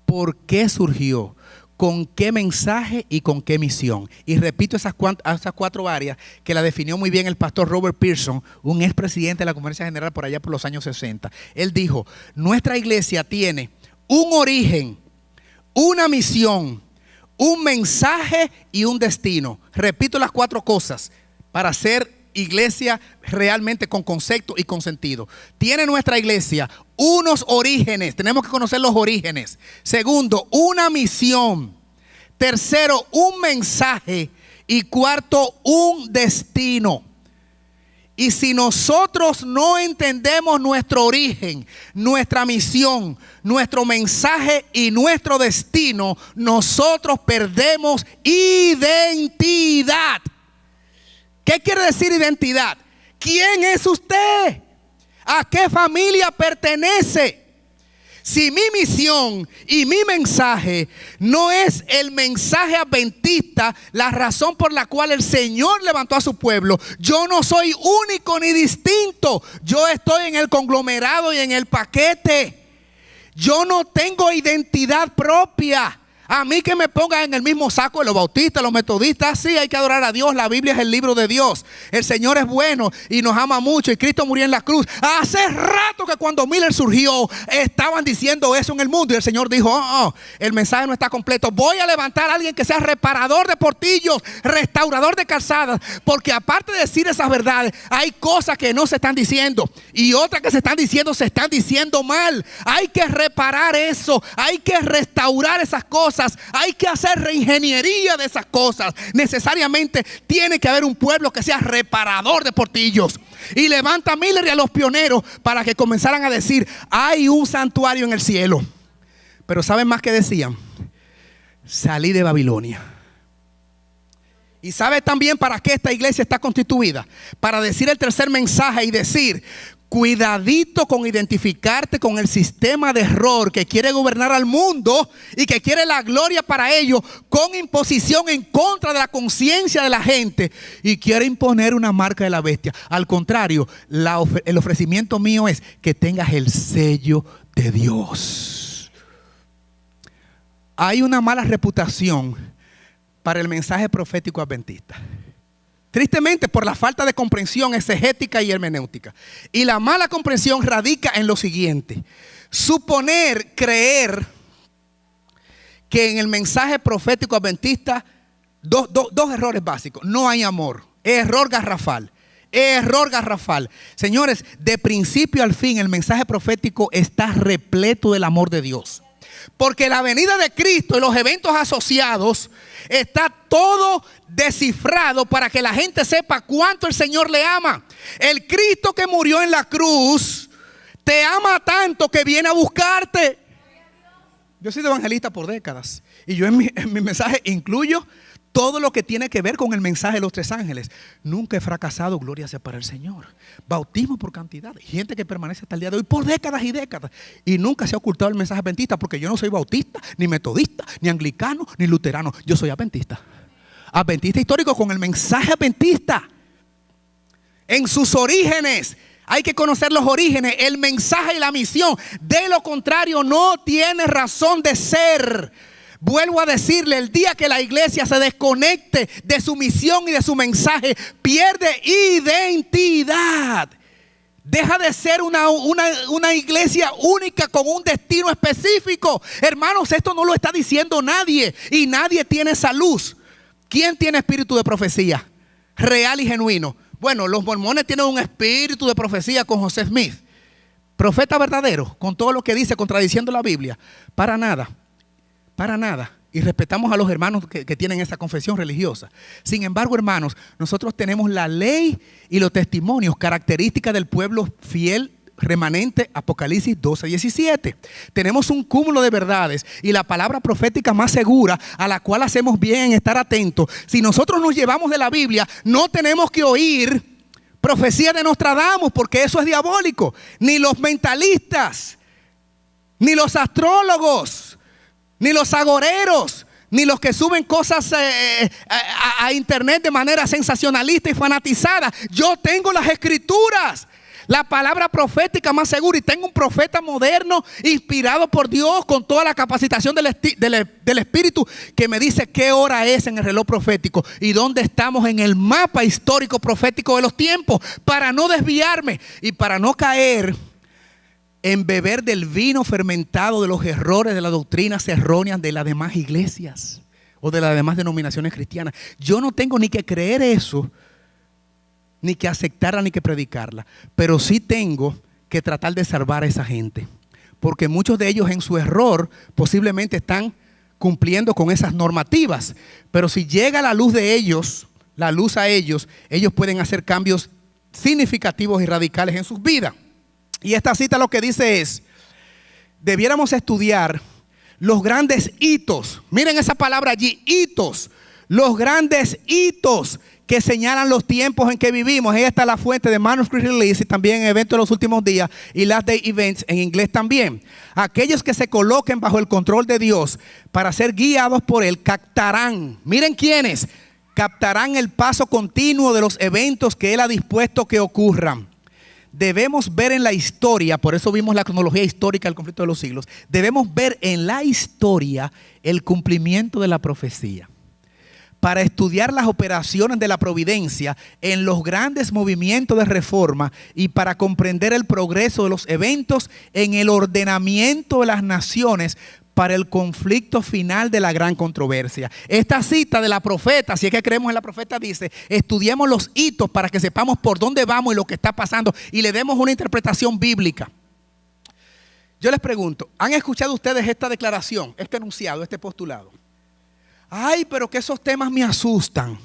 por qué surgió, con qué mensaje y con qué misión. Y repito esas cuatro áreas que la definió muy bien el pastor Robert Pearson, un expresidente de la Conferencia General por allá por los años 60. Él dijo, nuestra iglesia tiene un origen, una misión, un mensaje y un destino. Repito las cuatro cosas para ser iglesia realmente con concepto y con sentido. Tiene nuestra iglesia unos orígenes, tenemos que conocer los orígenes. Segundo, una misión. Tercero, un mensaje. Y cuarto, un destino. Y si nosotros no entendemos nuestro origen, nuestra misión, nuestro mensaje y nuestro destino, nosotros perdemos identidad. ¿Qué quiere decir identidad? ¿Quién es usted? ¿A qué familia pertenece? Si mi misión y mi mensaje no es el mensaje adventista, la razón por la cual el Señor levantó a su pueblo, yo no soy único ni distinto. Yo estoy en el conglomerado y en el paquete. Yo no tengo identidad propia. A mí que me pongan en el mismo saco de los bautistas, los metodistas, sí, hay que adorar a Dios. La Biblia es el libro de Dios. El Señor es bueno y nos ama mucho y Cristo murió en la cruz. Hace rato que cuando Miller surgió, estaban diciendo eso en el mundo y el Señor dijo, el mensaje no está completo. Voy a levantar a alguien que sea reparador de portillos, restaurador de calzadas, porque aparte de decir esas verdades, hay cosas que no se están diciendo y otras que se están diciendo mal. Hay que reparar eso, hay que restaurar esas cosas. Hay que hacer reingeniería de esas cosas. Necesariamente tiene que haber un pueblo que sea reparador de portillos. Y levanta a Miller y a los pioneros para que comenzaran a decir, hay un santuario en el cielo. Pero ¿saben más que decían? Salí de Babilonia. ¿Y sabe también para qué esta iglesia está constituida? Para decir el tercer mensaje y decir: cuidadito con identificarte con el sistema de error que quiere gobernar al mundo y que quiere la gloria para ello, con imposición en contra de la conciencia de la gente, y quiere imponer una marca de la bestia. Al contrario, el ofrecimiento mío es que tengas el sello de Dios. Hay una mala reputación para el mensaje profético adventista, tristemente por la falta de comprensión exegética y hermenéutica. Y la mala comprensión radica en lo siguiente: creer que en el mensaje profético adventista, dos errores básicos. No hay amor, error garrafal. Error garrafal. Señores, de principio al fin el mensaje profético está repleto del amor de Dios. Porque la venida de Cristo y los eventos asociados está todo descifrado para que la gente sepa cuánto el Señor le ama. El Cristo que murió en la cruz te ama tanto que viene a buscarte. Yo he sido evangelista por décadas y yo en mi mensaje incluyo todo lo que tiene que ver con el mensaje de los tres ángeles. Nunca he fracasado, gloria sea para el Señor. Bautismo por cantidad, gente que permanece hasta el día de hoy por décadas y décadas. Y nunca se ha ocultado el mensaje adventista, porque yo no soy bautista, ni metodista, ni anglicano, ni luterano. Yo soy adventista. Adventista histórico con el mensaje adventista. En sus orígenes. Hay que conocer los orígenes, el mensaje y la misión. De lo contrario, no tiene razón de ser. Vuelvo a decirle, el día que la iglesia se desconecte de su misión y de su mensaje, pierde identidad. Deja de ser una iglesia única con un destino específico. Hermanos, esto no lo está diciendo nadie, y nadie tiene esa luz. ¿Quién tiene espíritu de profecía real y genuino? Bueno, los mormones tienen un espíritu de profecía con José Smith, profeta verdadero, con todo lo que dice, contradiciendo la Biblia. Para nada. Para nada. Y respetamos a los hermanos que tienen esa confesión religiosa. Sin embargo, hermanos, nosotros tenemos la ley y los testimonios, características del pueblo fiel remanente, Apocalipsis 12:17. Tenemos un cúmulo de verdades y la palabra profética más segura, a la cual hacemos bien en estar atentos. Si nosotros nos llevamos de la Biblia, no tenemos que oír profecía de Nostradamus, porque eso es diabólico. Ni los mentalistas, ni los astrólogos, ni los agoreros, ni los que suben cosas a internet de manera sensacionalista y fanatizada. Yo tengo las escrituras, la palabra profética más segura, y tengo un profeta moderno, inspirado por Dios, con toda la capacitación del Espíritu, que me dice qué hora es en el reloj profético y dónde estamos en el mapa histórico profético de los tiempos, para no desviarme y para no caer en beber del vino fermentado de los errores de las doctrinas erróneas de las demás iglesias o de las demás denominaciones cristianas. Yo no tengo ni que creer eso, ni que aceptarla, ni que predicarla, pero sí tengo que tratar de salvar a esa gente, porque muchos de ellos en su error posiblemente están cumpliendo con esas normativas, pero si llega la luz de ellos, la luz a ellos, ellos pueden hacer cambios significativos y radicales en sus vidas. Y esta cita lo que dice es: debiéramos estudiar los grandes hitos. Miren esa palabra allí, hitos. Los grandes hitos que señalan los tiempos en que vivimos. Ahí está la fuente de Manuscript Release, y también Eventos de los Últimos Días y Last Day Events en inglés también. Aquellos que se coloquen bajo el control de Dios para ser guiados por Él captarán. Miren quiénes. Captarán el paso continuo de los eventos que Él ha dispuesto que ocurran. Debemos ver en la historia, por eso vimos la cronología histórica del conflicto de los siglos, debemos ver en la historia el cumplimiento de la profecía, para estudiar las operaciones de la providencia en los grandes movimientos de reforma y para comprender el progreso de los eventos en el ordenamiento de las naciones para el conflicto final de la gran controversia. Esta cita de la profeta, si es que creemos en la profeta, dice: estudiemos los hitos para que sepamos por dónde vamos y lo que está pasando, y le demos una interpretación bíblica. Yo les pregunto, ¿han escuchado ustedes esta declaración, este enunciado, este postulado? Ay, pero que esos temas me asustan.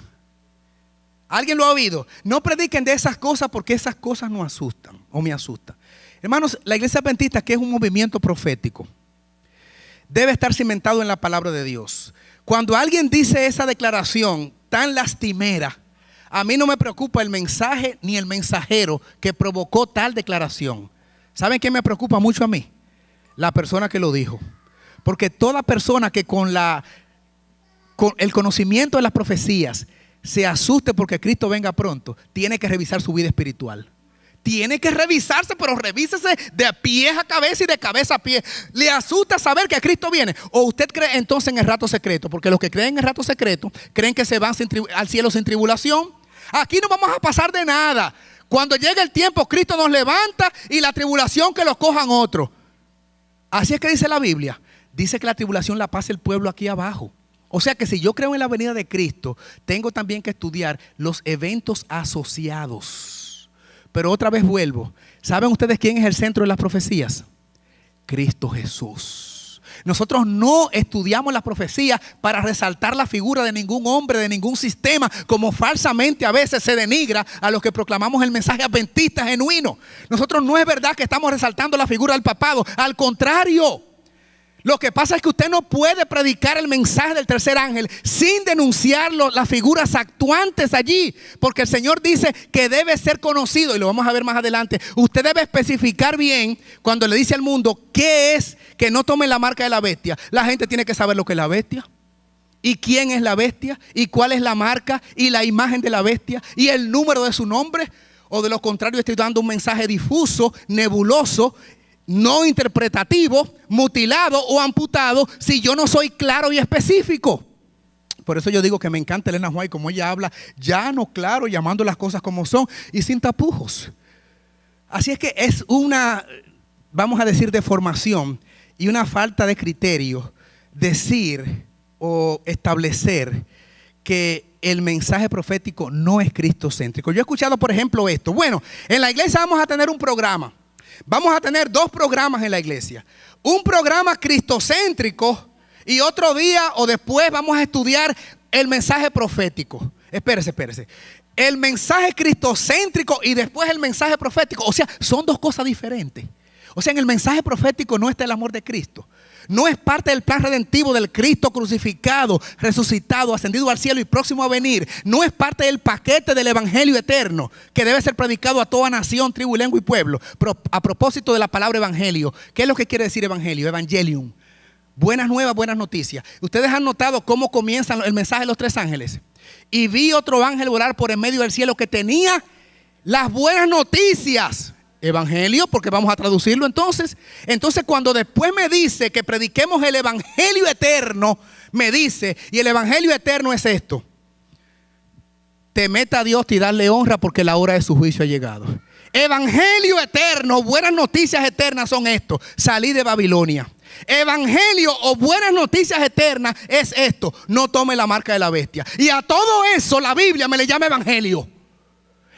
¿Alguien lo ha oído? No prediquen de esas cosas, porque esas cosas nos asustan o me asustan. Hermanos, la iglesia adventista, que es un movimiento profético, debe estar cimentado en la palabra de Dios. Cuando alguien dice esa declaración tan lastimera, a mí no me preocupa el mensaje ni el mensajero que provocó tal declaración. ¿Saben qué me preocupa mucho a mí? La persona que lo dijo. Porque toda persona que con el conocimiento de las profecías se asuste porque Cristo venga pronto, tiene que revisar su vida espiritual. Tiene que revisarse, pero revísese de pies a cabeza y de cabeza a pie. Le asusta saber que Cristo viene. ¿O usted cree entonces en el rato secreto? Porque los que creen en el rato secreto creen que se van al cielo sin tribulación. Aquí no vamos a pasar de nada. Cuando llegue el tiempo, Cristo nos levanta y la tribulación que los cojan otros. Así es que dice la Biblia. Dice que la tribulación la pasa el pueblo aquí abajo. O sea que si yo creo en la venida de Cristo, tengo también que estudiar los eventos asociados. Pero otra vez vuelvo. ¿Saben ustedes quién es el centro de las profecías? Cristo Jesús. Nosotros no estudiamos las profecías para resaltar la figura de ningún hombre, de ningún sistema, como falsamente a veces se denigra a los que proclamamos el mensaje adventista genuino. Nosotros no es verdad que estamos resaltando la figura del papado, al contrario. Lo que pasa es que usted no puede predicar el mensaje del tercer ángel sin denunciar las figuras actuantes allí, porque el Señor dice que debe ser conocido, y lo vamos a ver más adelante. Usted debe especificar bien cuando le dice al mundo qué es, que no tome la marca de la bestia. La gente tiene que saber lo que es la bestia, y quién es la bestia, y cuál es la marca, y la imagen de la bestia, y el número de su nombre. O de lo contrario estoy dando un mensaje difuso, nebuloso, no interpretativo, mutilado o amputado, si yo no soy claro y específico. Por eso yo digo que me encanta Elena White, como ella habla llano, claro, llamando las cosas como son y sin tapujos. Así es que es una, vamos a decir, deformación y una falta de criterio decir o establecer que el mensaje profético no es cristocéntrico. Yo he escuchado, por ejemplo, esto. Bueno, en la iglesia vamos a tener un programa. Vamos a tener 2 programas en la iglesia. Un programa cristocéntrico y otro día o después vamos a estudiar el mensaje profético. Espérese. El mensaje cristocéntrico y después el mensaje profético. O sea, son 2 cosas diferentes. O sea, en el mensaje profético no está el amor de Cristo. No es parte del plan redentivo del Cristo crucificado, resucitado, ascendido al cielo y próximo a venir. No es parte del paquete del evangelio eterno que debe ser predicado a toda nación, tribu, lengua y pueblo. Pero a propósito de la palabra evangelio, ¿qué es lo que quiere decir evangelio? Evangelium. Buenas nuevas, buenas noticias. Ustedes han notado cómo comienza el mensaje de los 3 ángeles. Y vi otro ángel volar por en medio del cielo que tenía las buenas noticias. Evangelio, porque vamos a traducirlo entonces. Entonces cuando después me dice que prediquemos el evangelio eterno, me dice, y el evangelio eterno es esto: temed a Dios y darle honra porque la hora de su juicio ha llegado. Evangelio eterno, buenas noticias eternas son esto: salí de Babilonia. Evangelio o buenas noticias eternas es esto: no tome la marca de la bestia. Y a todo eso la Biblia me le llama evangelio.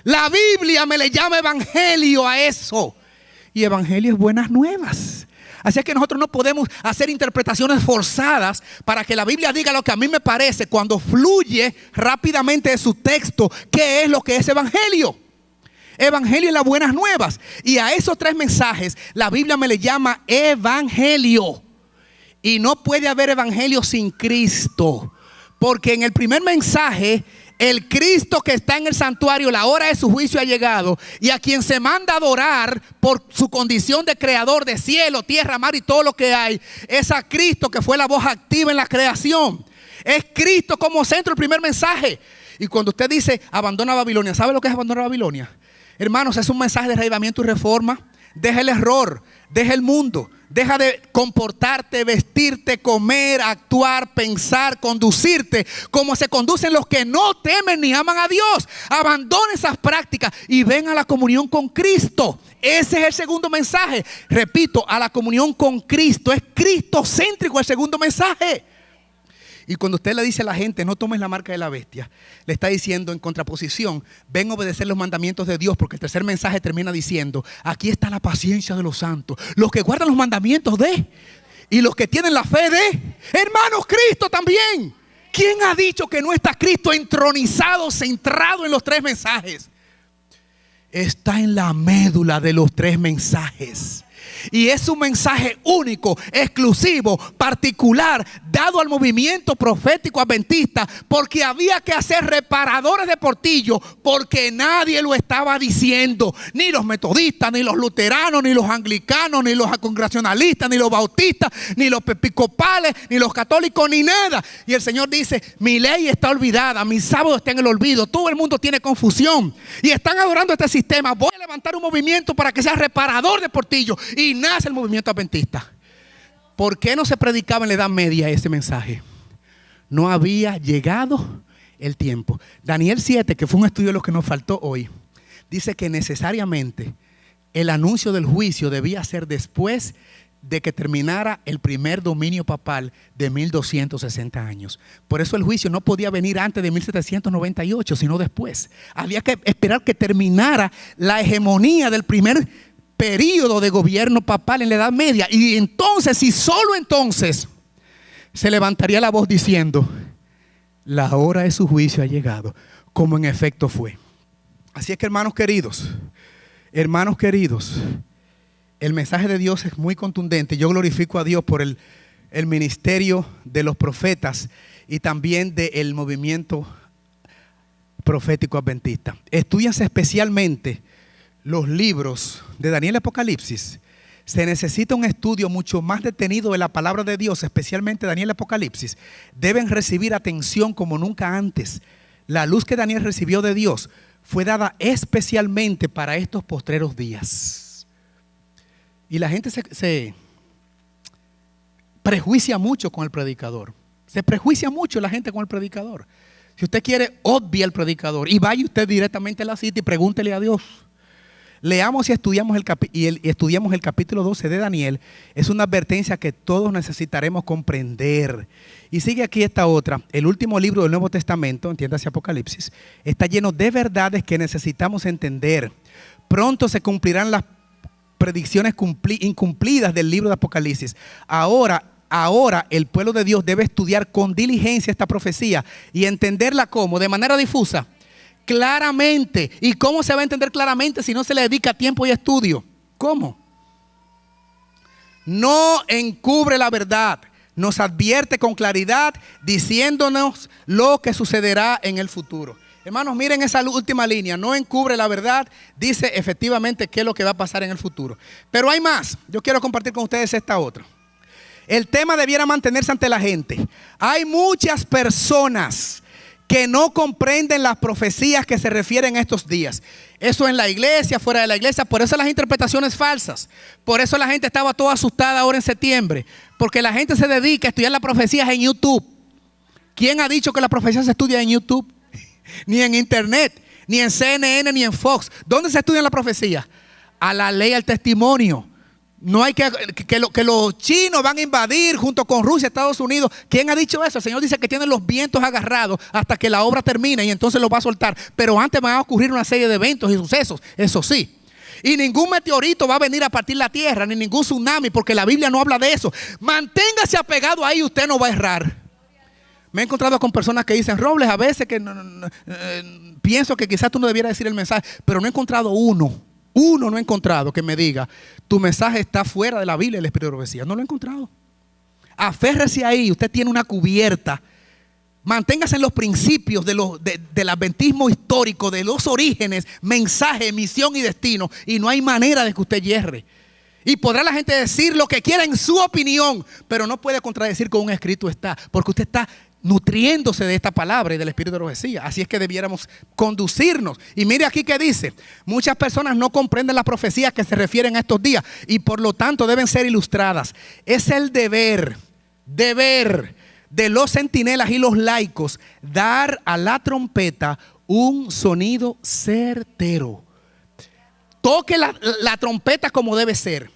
La Biblia me le llama evangelio a eso. Y evangelio es buenas nuevas. Así es que nosotros no podemos hacer interpretaciones forzadas para que la Biblia diga lo que a mí me parece, cuando fluye rápidamente de su texto qué es lo que es evangelio. Evangelio es las buenas nuevas. Y a esos 3 mensajes la Biblia me le llama evangelio. Y no puede haber evangelio sin Cristo. Porque en el primer mensaje, el Cristo que está en el santuario, la hora de su juicio ha llegado, y a quien se manda a adorar por su condición de creador de cielo, tierra, mar y todo lo que hay, es a Cristo que fue la voz activa en la creación. Es Cristo como centro el primer mensaje. Y cuando usted dice abandona Babilonia, ¿sabe lo que es abandonar Babilonia? Hermanos, es un mensaje de reavivamiento y reforma. Deja el error, deja el mundo. Deja de comportarte, vestirte, comer, actuar, pensar, conducirte como se conducen los que no temen ni aman a Dios. Abandona esas prácticas y ven a la comunión con Cristo. Ese es el segundo mensaje. Repito, a la comunión con Cristo. Es cristocéntrico el segundo mensaje. Y cuando usted le dice a la gente no tomes la marca de la bestia, le está diciendo en contraposición: ven a obedecer los mandamientos de Dios, porque el tercer mensaje termina diciendo: aquí está la paciencia de los santos, los que guardan los mandamientos de, y los que tienen la fe de. Hermanos, Cristo también. ¿Quién ha dicho que no está Cristo entronizado, centrado en los 3 mensajes? Está en la médula de los 3 mensajes. Y es un mensaje único, exclusivo, particular, dado al movimiento profético adventista, porque había que hacer reparadores de portillo, porque nadie lo estaba diciendo. Ni los metodistas, ni los luteranos, ni los anglicanos, ni los congregacionalistas, ni los bautistas, ni los episcopales, ni los católicos, ni nada. Y el Señor dice: mi ley está olvidada, mi sábado está en el olvido, todo el mundo tiene confusión y están adorando este sistema. Voy a levantar un movimiento para que sea reparador de portillo, y nace el movimiento adventista. ¿Por qué no se predicaba en la Edad Media ese mensaje? No había llegado el tiempo. Daniel 7, que fue un estudio de lo que nos faltó hoy, dice que necesariamente el anuncio del juicio debía ser después de que terminara el primer dominio papal de 1260 años. Por eso el juicio no podía venir antes de 1798, sino después. Había que esperar que terminara la hegemonía del primer periodo de gobierno papal en la Edad Media. Y entonces, y solo entonces, se levantaría la voz diciendo: la hora de su juicio ha llegado, como en efecto fue. Así es que, hermanos queridos, el mensaje de Dios es muy contundente. Yo glorifico a Dios por el ministerio de los profetas y también del movimiento profético adventista. Estudianse especialmente los libros de Daniel y Apocalipsis. Se necesita un estudio mucho más detenido de la palabra de Dios, especialmente Daniel y Apocalipsis. Deben recibir atención como nunca antes. La luz que Daniel recibió de Dios fue dada especialmente para estos postreros días. Y la gente se prejuicia mucho con el predicador. Se prejuicia mucho la gente con el predicador. Si usted quiere, obvie al predicador y vaya usted directamente a la cita y pregúntele a Dios. Leamos y estudiamos el capítulo 12 de Daniel. Es una advertencia que todos necesitaremos comprender. Y sigue aquí esta otra. El último libro del Nuevo Testamento, entiéndase Apocalipsis, está lleno de verdades que necesitamos entender. Pronto se cumplirán las predicciones incumplidas del libro de Apocalipsis. Ahora el pueblo de Dios debe estudiar con diligencia esta profecía y entenderla como, de manera difusa, claramente. ¿Y cómo se va a entender claramente si no se le dedica tiempo y estudio? ¿Cómo? No encubre la verdad, nos advierte con claridad, diciéndonos lo que sucederá en el futuro. Hermanos, miren esa última línea: no encubre la verdad, dice efectivamente qué es lo que va a pasar en el futuro. Pero hay más. Yo quiero compartir con ustedes esta otra. El tema debiera mantenerse ante la gente. Hay muchas personas que no comprenden las profecías que se refieren a estos días. Eso en la iglesia, fuera de la iglesia. Por eso las interpretaciones falsas. Por eso la gente estaba toda asustada ahora en septiembre. Porque la gente se dedica a estudiar las profecías en YouTube. ¿Quién ha dicho que la profecía se estudia en YouTube? Ni en internet, ni en CNN, ni en Fox. ¿Dónde se estudia la profecía? A la ley, al testimonio. No hay que los chinos van a invadir junto con Rusia, Estados Unidos. ¿Quién ha dicho eso? El Señor dice que tienen los vientos agarrados hasta que la obra termine y entonces los va a soltar. Pero antes van a ocurrir una serie de eventos y sucesos, eso sí. Y ningún meteorito va a venir a partir la tierra, ni ningún tsunami, porque la Biblia no habla de eso. Manténgase apegado ahí, usted no va a errar. Me he encontrado con personas que dicen: Robles, a veces que pienso que quizás tú no debieras decir el mensaje, pero no he encontrado uno no he encontrado que me diga: tu mensaje está fuera de la Biblia y el Espíritu de profecía. No lo he encontrado. Aférrese ahí, usted tiene una cubierta. Manténgase en los principios del adventismo histórico, de los orígenes, mensaje, misión y destino, y no hay manera de que usted yerre. Y podrá la gente decir lo que quiera en su opinión, pero no puede contradecir con un escrito está, porque usted está nutriéndose de esta palabra y del Espíritu de profecía. Así es que debiéramos conducirnos. Y mire aquí que dice: muchas personas no comprenden las profecías que se refieren a estos días y por lo tanto deben ser ilustradas. Es el deber de los centinelas y los laicos dar a la trompeta un sonido certero. Toque la trompeta como debe ser.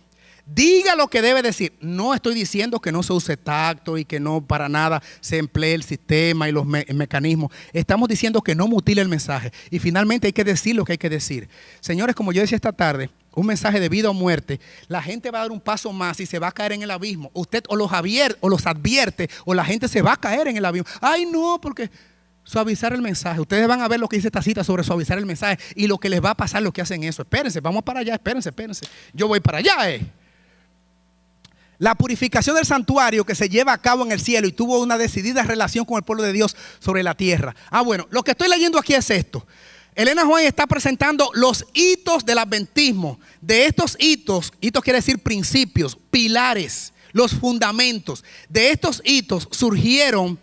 Diga lo que debe decir. No estoy diciendo que no se use tacto y que no para nada se emplee el sistema y los mecanismos. Estamos diciendo que no mutile el mensaje. Y finalmente hay que decir lo que hay que decir. Señores, como yo decía esta tarde, un mensaje de vida o muerte, la gente va a dar un paso más y se va a caer en el abismo. Usted o los advierte o la gente se va a caer en el abismo. Ay, no, porque suavizar el mensaje. Ustedes van a ver lo que dice esta cita sobre suavizar el mensaje y lo que les va a pasar los que hacen eso. Espérense, vamos para allá, espérense. Yo voy para allá, La purificación del santuario que se lleva a cabo en el cielo y tuvo una decidida relación con el pueblo de Dios sobre la tierra. Bueno, lo que estoy leyendo aquí es esto. Elena White está presentando los hitos del adventismo. De estos hitos quiere decir principios, pilares, los fundamentos. De estos hitos surgieron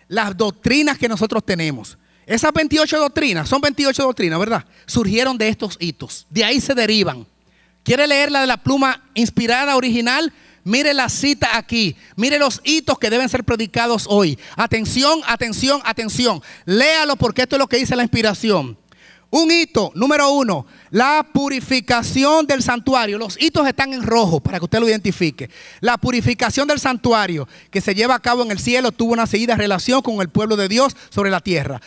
las doctrinas que nosotros tenemos. Esas 28 doctrinas, son 28 doctrinas, ¿verdad? Surgieron de estos hitos. De ahí se derivan. ¿Quiere leerla de la pluma inspirada original? Mire la cita aquí. Mire los hitos que deben ser predicados hoy. Atención, atención, atención. Léalo porque esto es lo que dice la inspiración. Un hito, número 1, la purificación del santuario. Los hitos están en rojo para que usted lo identifique. La purificación del santuario que se lleva a cabo en el cielo tuvo una seguida relación con el pueblo de Dios sobre la tierra.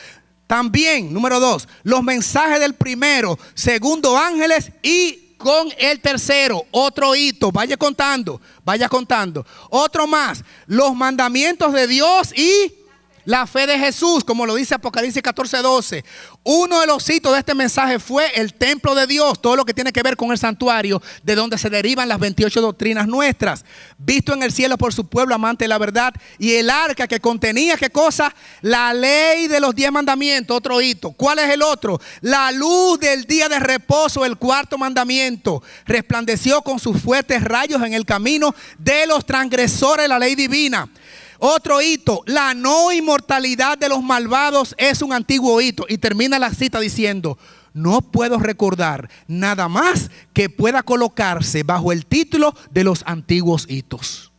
También, número 2, los mensajes del primero, segundo ángeles y con el tercero. Otro hito, vaya contando, vaya contando. Otro más, los mandamientos de Dios y la fe de Jesús, como lo dice Apocalipsis 14:12. Uno de los hitos de este mensaje fue el templo de Dios, todo lo que tiene que ver con el santuario, de donde se derivan las 28 doctrinas nuestras, visto en el cielo por su pueblo amante de la verdad, y el arca que contenía, ¿qué cosa? La ley de los 10 mandamientos, otro hito. ¿Cuál es el otro? La luz del día de reposo, el cuarto mandamiento, resplandeció con sus fuertes rayos en el camino de los transgresores de la ley divina. Otro hito, la no inmortalidad de los malvados es un antiguo hito. Y termina la cita diciendo: no puedo recordar nada más que pueda colocarse bajo el título de los antiguos hitos.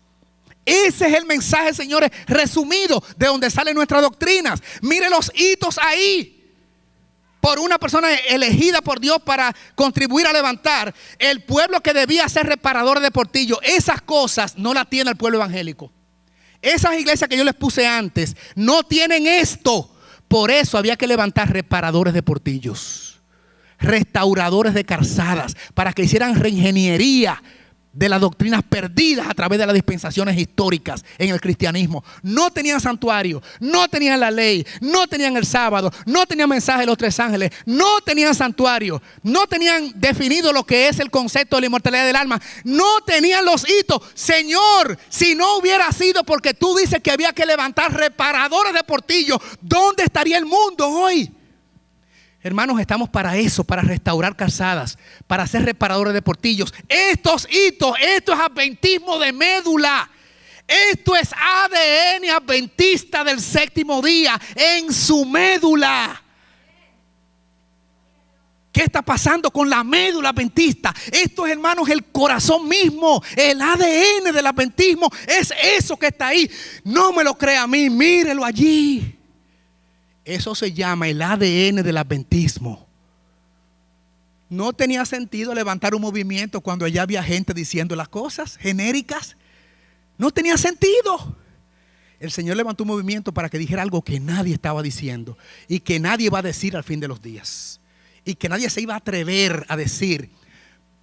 Ese es el mensaje, señores, resumido de donde salen nuestras doctrinas. Mire los hitos ahí. Por una persona elegida por Dios para contribuir a levantar el pueblo que debía ser reparador de portillo. Esas cosas no las tiene el pueblo evangélico. Esas iglesias que yo les puse antes no tienen esto. Por eso había que levantar reparadores de portillos, restauradores de calzadas, para que hicieran reingeniería de las doctrinas perdidas a través de las dispensaciones históricas en el cristianismo. No tenían santuario, no tenían la ley, no tenían el sábado, no tenían mensaje de los 3 ángeles, no tenían santuario, no tenían definido lo que es el concepto de la inmortalidad del alma, no tenían los hitos. Señor, si no hubiera sido porque tú dices que había que levantar reparadores de portillo, ¿dónde estaría el mundo hoy? Hermanos, estamos para eso, para restaurar calzadas, para ser reparadores de portillos. Estos hitos, esto es adventismo de médula. Esto es ADN adventista del séptimo día en su médula. ¿Qué está pasando con la médula adventista? Esto es, hermanos, el corazón mismo, el ADN del adventismo. Es eso que está ahí. No me lo crea a mí, mírelo allí. Eso se llama el ADN del adventismo. No tenía sentido levantar un movimiento cuando allá había gente diciendo las cosas genéricas. No tenía sentido. El Señor levantó un movimiento para que dijera algo que nadie estaba diciendo y que nadie va a decir al fin de los días. Y que nadie se iba a atrever a decir,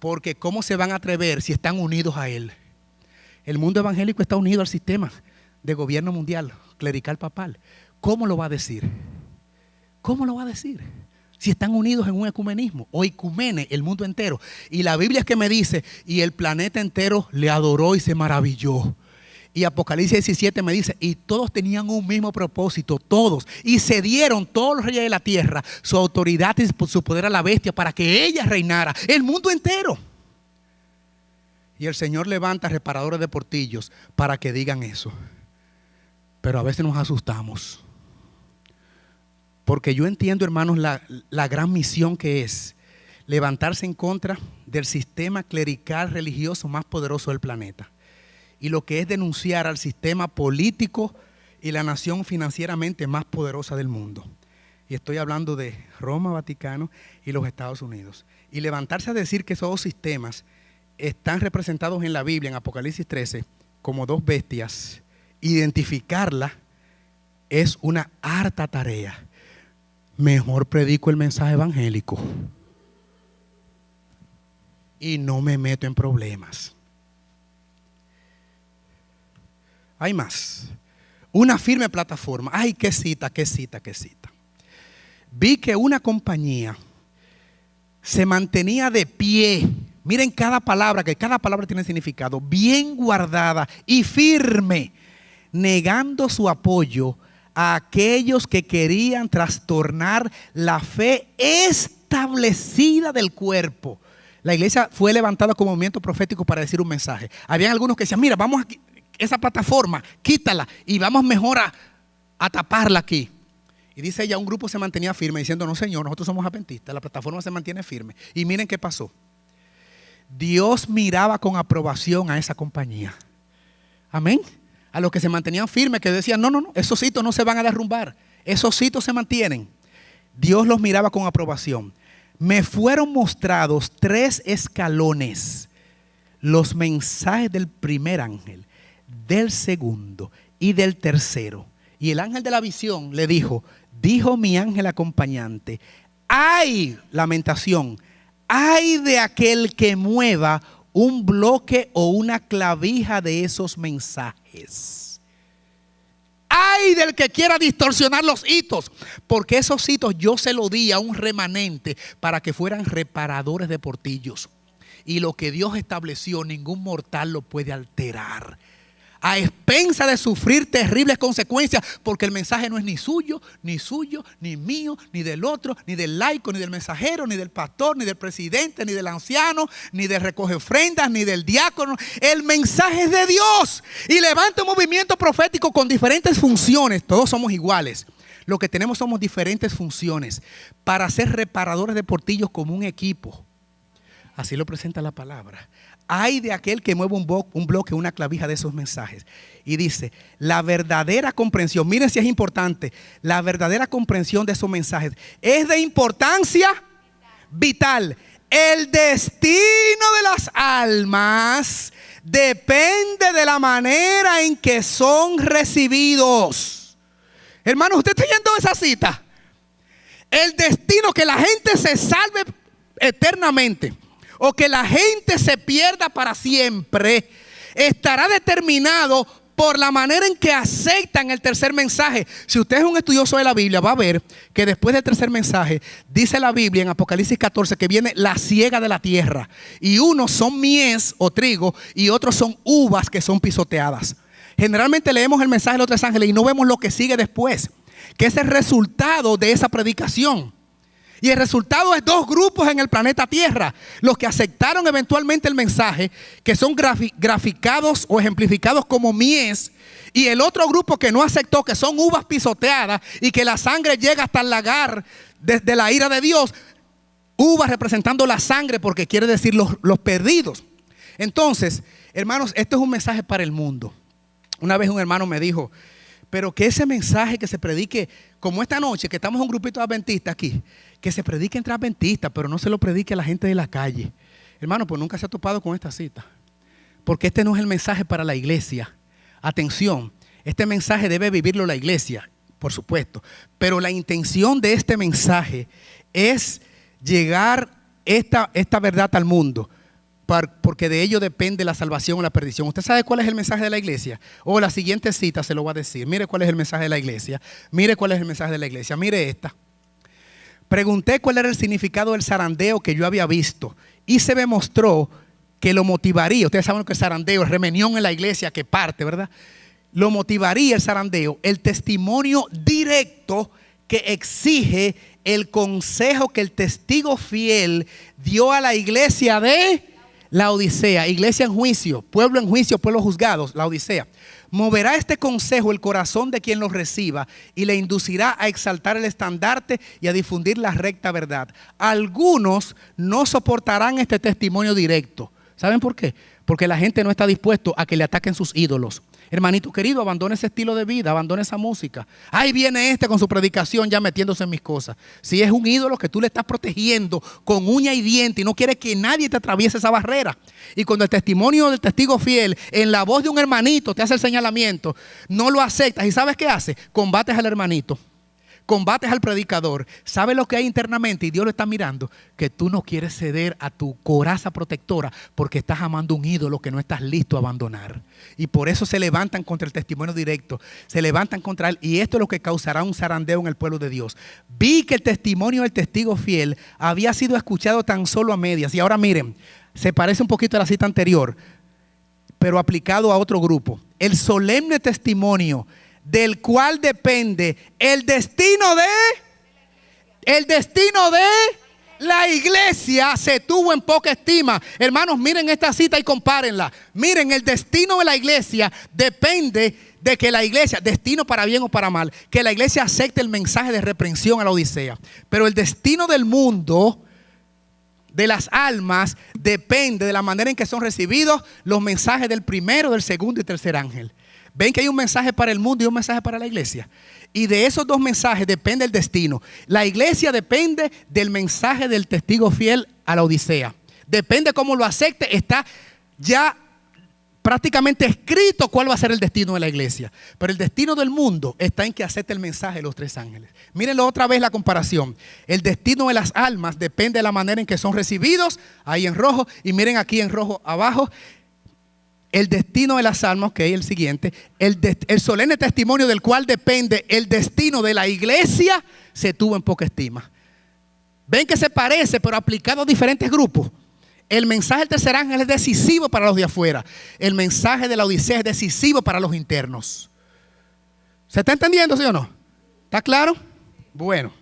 porque ¿cómo se van a atrever si están unidos a Él? El mundo evangélico está unido al sistema de gobierno mundial, clerical papal. ¿Cómo lo va a decir? ¿Cómo lo va a decir? Si están unidos en un ecumenismo o ecumene, el mundo entero. Y la Biblia es que me dice, y el planeta entero le adoró y se maravilló. Y Apocalipsis 17 me dice, y todos tenían un mismo propósito, todos. Y se dieron todos los reyes de la tierra su autoridad y su poder a la bestia para que ella reinara. El mundo entero. Y el Señor levanta reparadores de portillos para que digan eso. Pero a veces nos asustamos. Porque yo entiendo, hermanos, la gran misión que es levantarse en contra del sistema clerical religioso más poderoso del planeta. Y lo que es denunciar al sistema político y la nación financieramente más poderosa del mundo. Y estoy hablando de Roma, Vaticano y los Estados Unidos. Y levantarse a decir que esos dos sistemas están representados en la Biblia, en Apocalipsis 13, como dos bestias. Identificarla es una harta tarea. Mejor predico el mensaje evangélico y no me meto en problemas. Hay más. Una firme plataforma. Ay, qué cita, qué cita, qué cita. Vi que una compañía se mantenía de pie Miren cada palabra, que cada palabra tiene significado. Bien guardada y firme, negando su apoyo a aquellos que querían trastornar la fe establecida del cuerpo. La iglesia fue levantada como movimiento profético para decir un mensaje. Habían algunos que decían, mira, vamos a esa plataforma, quítala y vamos mejor a taparla aquí. Y dice ella, un grupo se mantenía firme diciendo, no señor, nosotros somos adventistas, la plataforma se mantiene firme. Y miren qué pasó. Dios miraba con aprobación a esa compañía. Amén. A los que se mantenían firmes, que decían, no, esos hitos no se van a derrumbar, esos hitos se mantienen. Dios los miraba con aprobación. Me fueron mostrados 3 escalones, los mensajes del primer ángel, del segundo y del tercero. Y el ángel de la visión le dijo mi ángel acompañante, ay, lamentación, ay de aquel que mueva un bloque o una clavija de esos mensajes. Ay del que quiera distorsionar los hitos, porque esos hitos yo se los di a un remanente para que fueran reparadores de portillos. Y lo que Dios estableció, ningún mortal lo puede alterar, a expensa de sufrir terribles consecuencias, porque el mensaje no es ni suyo, ni mío, ni del otro, ni del laico, ni del mensajero, ni del pastor, ni del presidente, ni del anciano, ni del recoge ofrendas, ni del diácono. El mensaje es de Dios. Y levanta un movimiento profético con diferentes funciones. Todos somos iguales. Lo que tenemos somos diferentes funciones para ser reparadores de portillos como un equipo. Así lo presenta la palabra. Ay de aquel que mueve un bloque, una clavija de esos mensajes. Y dice, la verdadera comprensión, miren si es importante, la verdadera comprensión de esos mensajes es de importancia vital. El destino de las almas depende de la manera en que son recibidos. Hermanos, ¿usted está yendo a esa cita? El destino, que la gente se salve eternamente o que la gente se pierda para siempre, estará determinado por la manera en que aceptan el tercer mensaje. Si usted es un estudioso de la Biblia, va a ver que después del tercer mensaje, dice la Biblia en Apocalipsis 14 que viene la siega de la tierra. Y unos son mies o trigo y otros son uvas que son pisoteadas. Generalmente leemos el mensaje de los 3 ángeles y no vemos lo que sigue después, que es el resultado de esa predicación. Y el resultado es 2 grupos en el planeta Tierra. Los que aceptaron eventualmente el mensaje, que son graficados o ejemplificados como mies. Y el otro grupo que no aceptó, que son uvas pisoteadas y que la sangre llega hasta el lagar desde la ira de Dios. Uvas representando la sangre, porque quiere decir los perdidos. Entonces, hermanos, esto es un mensaje para el mundo. Una vez un hermano me dijo, pero que ese mensaje que se predique, como esta noche, que estamos un grupito de adventistas aquí, que se predique entre adventistas, pero no se lo predique a la gente de la calle. Hermano, pues nunca se ha topado con esta cita. Porque este no es el mensaje para la iglesia. Atención, este mensaje debe vivirlo la iglesia, por supuesto. Pero la intención de este mensaje es llegar esta verdad al mundo. Porque de ello depende la salvación o la perdición. ¿Usted sabe cuál es el mensaje de la iglesia? O la siguiente cita se lo va a decir. Mire cuál es el mensaje de la iglesia. Mire cuál es el mensaje de la iglesia. Mire esta. Pregunté cuál era el significado del zarandeo que yo había visto. Y se me mostró que lo motivaría. Ustedes saben lo que es zarandeo, el remenión en la iglesia que parte, ¿verdad? Lo motivaría el zarandeo, el testimonio directo que exige el consejo que el testigo fiel dio a la iglesia de la Odisea, iglesia en juicio, pueblo juzgados, la Odisea. Moverá este consejo el corazón de quien lo reciba y le inducirá a exaltar el estandarte y a difundir la recta verdad. Algunos no soportarán este testimonio directo. ¿Saben por qué? Porque la gente no está dispuesto a que le ataquen sus ídolos. Hermanito querido, abandone ese estilo de vida, abandone esa música. Ahí viene con su predicación ya metiéndose en mis cosas. Si es un ídolo que tú le estás protegiendo con uña y diente y no quieres que nadie te atraviese esa barrera. Y cuando el testimonio del testigo fiel en la voz de un hermanito te hace el señalamiento, no lo aceptas. ¿Y sabes qué hace? Combates al hermanito. Combates al predicador. ¿Sabes lo que hay internamente? Y Dios lo está mirando. Que tú no quieres ceder a tu coraza protectora porque estás amando un ídolo que no estás listo a abandonar. Y por eso se levantan contra el testimonio directo. Se levantan contra él. Y esto es lo que causará un zarandeo en el pueblo de Dios. Vi que el testimonio del testigo fiel había sido escuchado tan solo a medias. Y ahora miren, Se parece un poquito a la cita anterior, pero aplicado a otro grupo. El solemne testimonio del cual depende el destino de la iglesia se tuvo en poca estima. Hermanos, miren esta cita y compárenla. Miren, el destino de la iglesia depende de que la iglesia, destino para bien o para mal, que la iglesia acepte el mensaje de reprensión a la Odisea. Pero el destino del mundo, de las almas, depende de la manera en que son recibidos los mensajes del primero, del segundo y tercer ángel. Ven que hay un mensaje para el mundo y un mensaje para la iglesia. Y de esos dos mensajes depende el destino. La iglesia depende del mensaje del testigo fiel a la Odisea. Depende cómo lo acepte. Está ya prácticamente escrito cuál va a ser el destino de la iglesia. Pero el destino del mundo está en que acepte el mensaje de los tres ángeles. Mírenlo otra vez la comparación. El destino de las almas depende de la manera en que son recibidos, ahí en rojo. Y miren aquí en rojo abajo. El destino de las almas, ok, el siguiente. El solemne testimonio del cual depende el destino de la iglesia se tuvo en poca estima. Ven que se parece, pero aplicado a diferentes grupos. El mensaje del tercer ángel es decisivo para los de afuera. El mensaje de la Odisea es decisivo para los internos. ¿Se está entendiendo, sí o no? ¿Está claro? Bueno.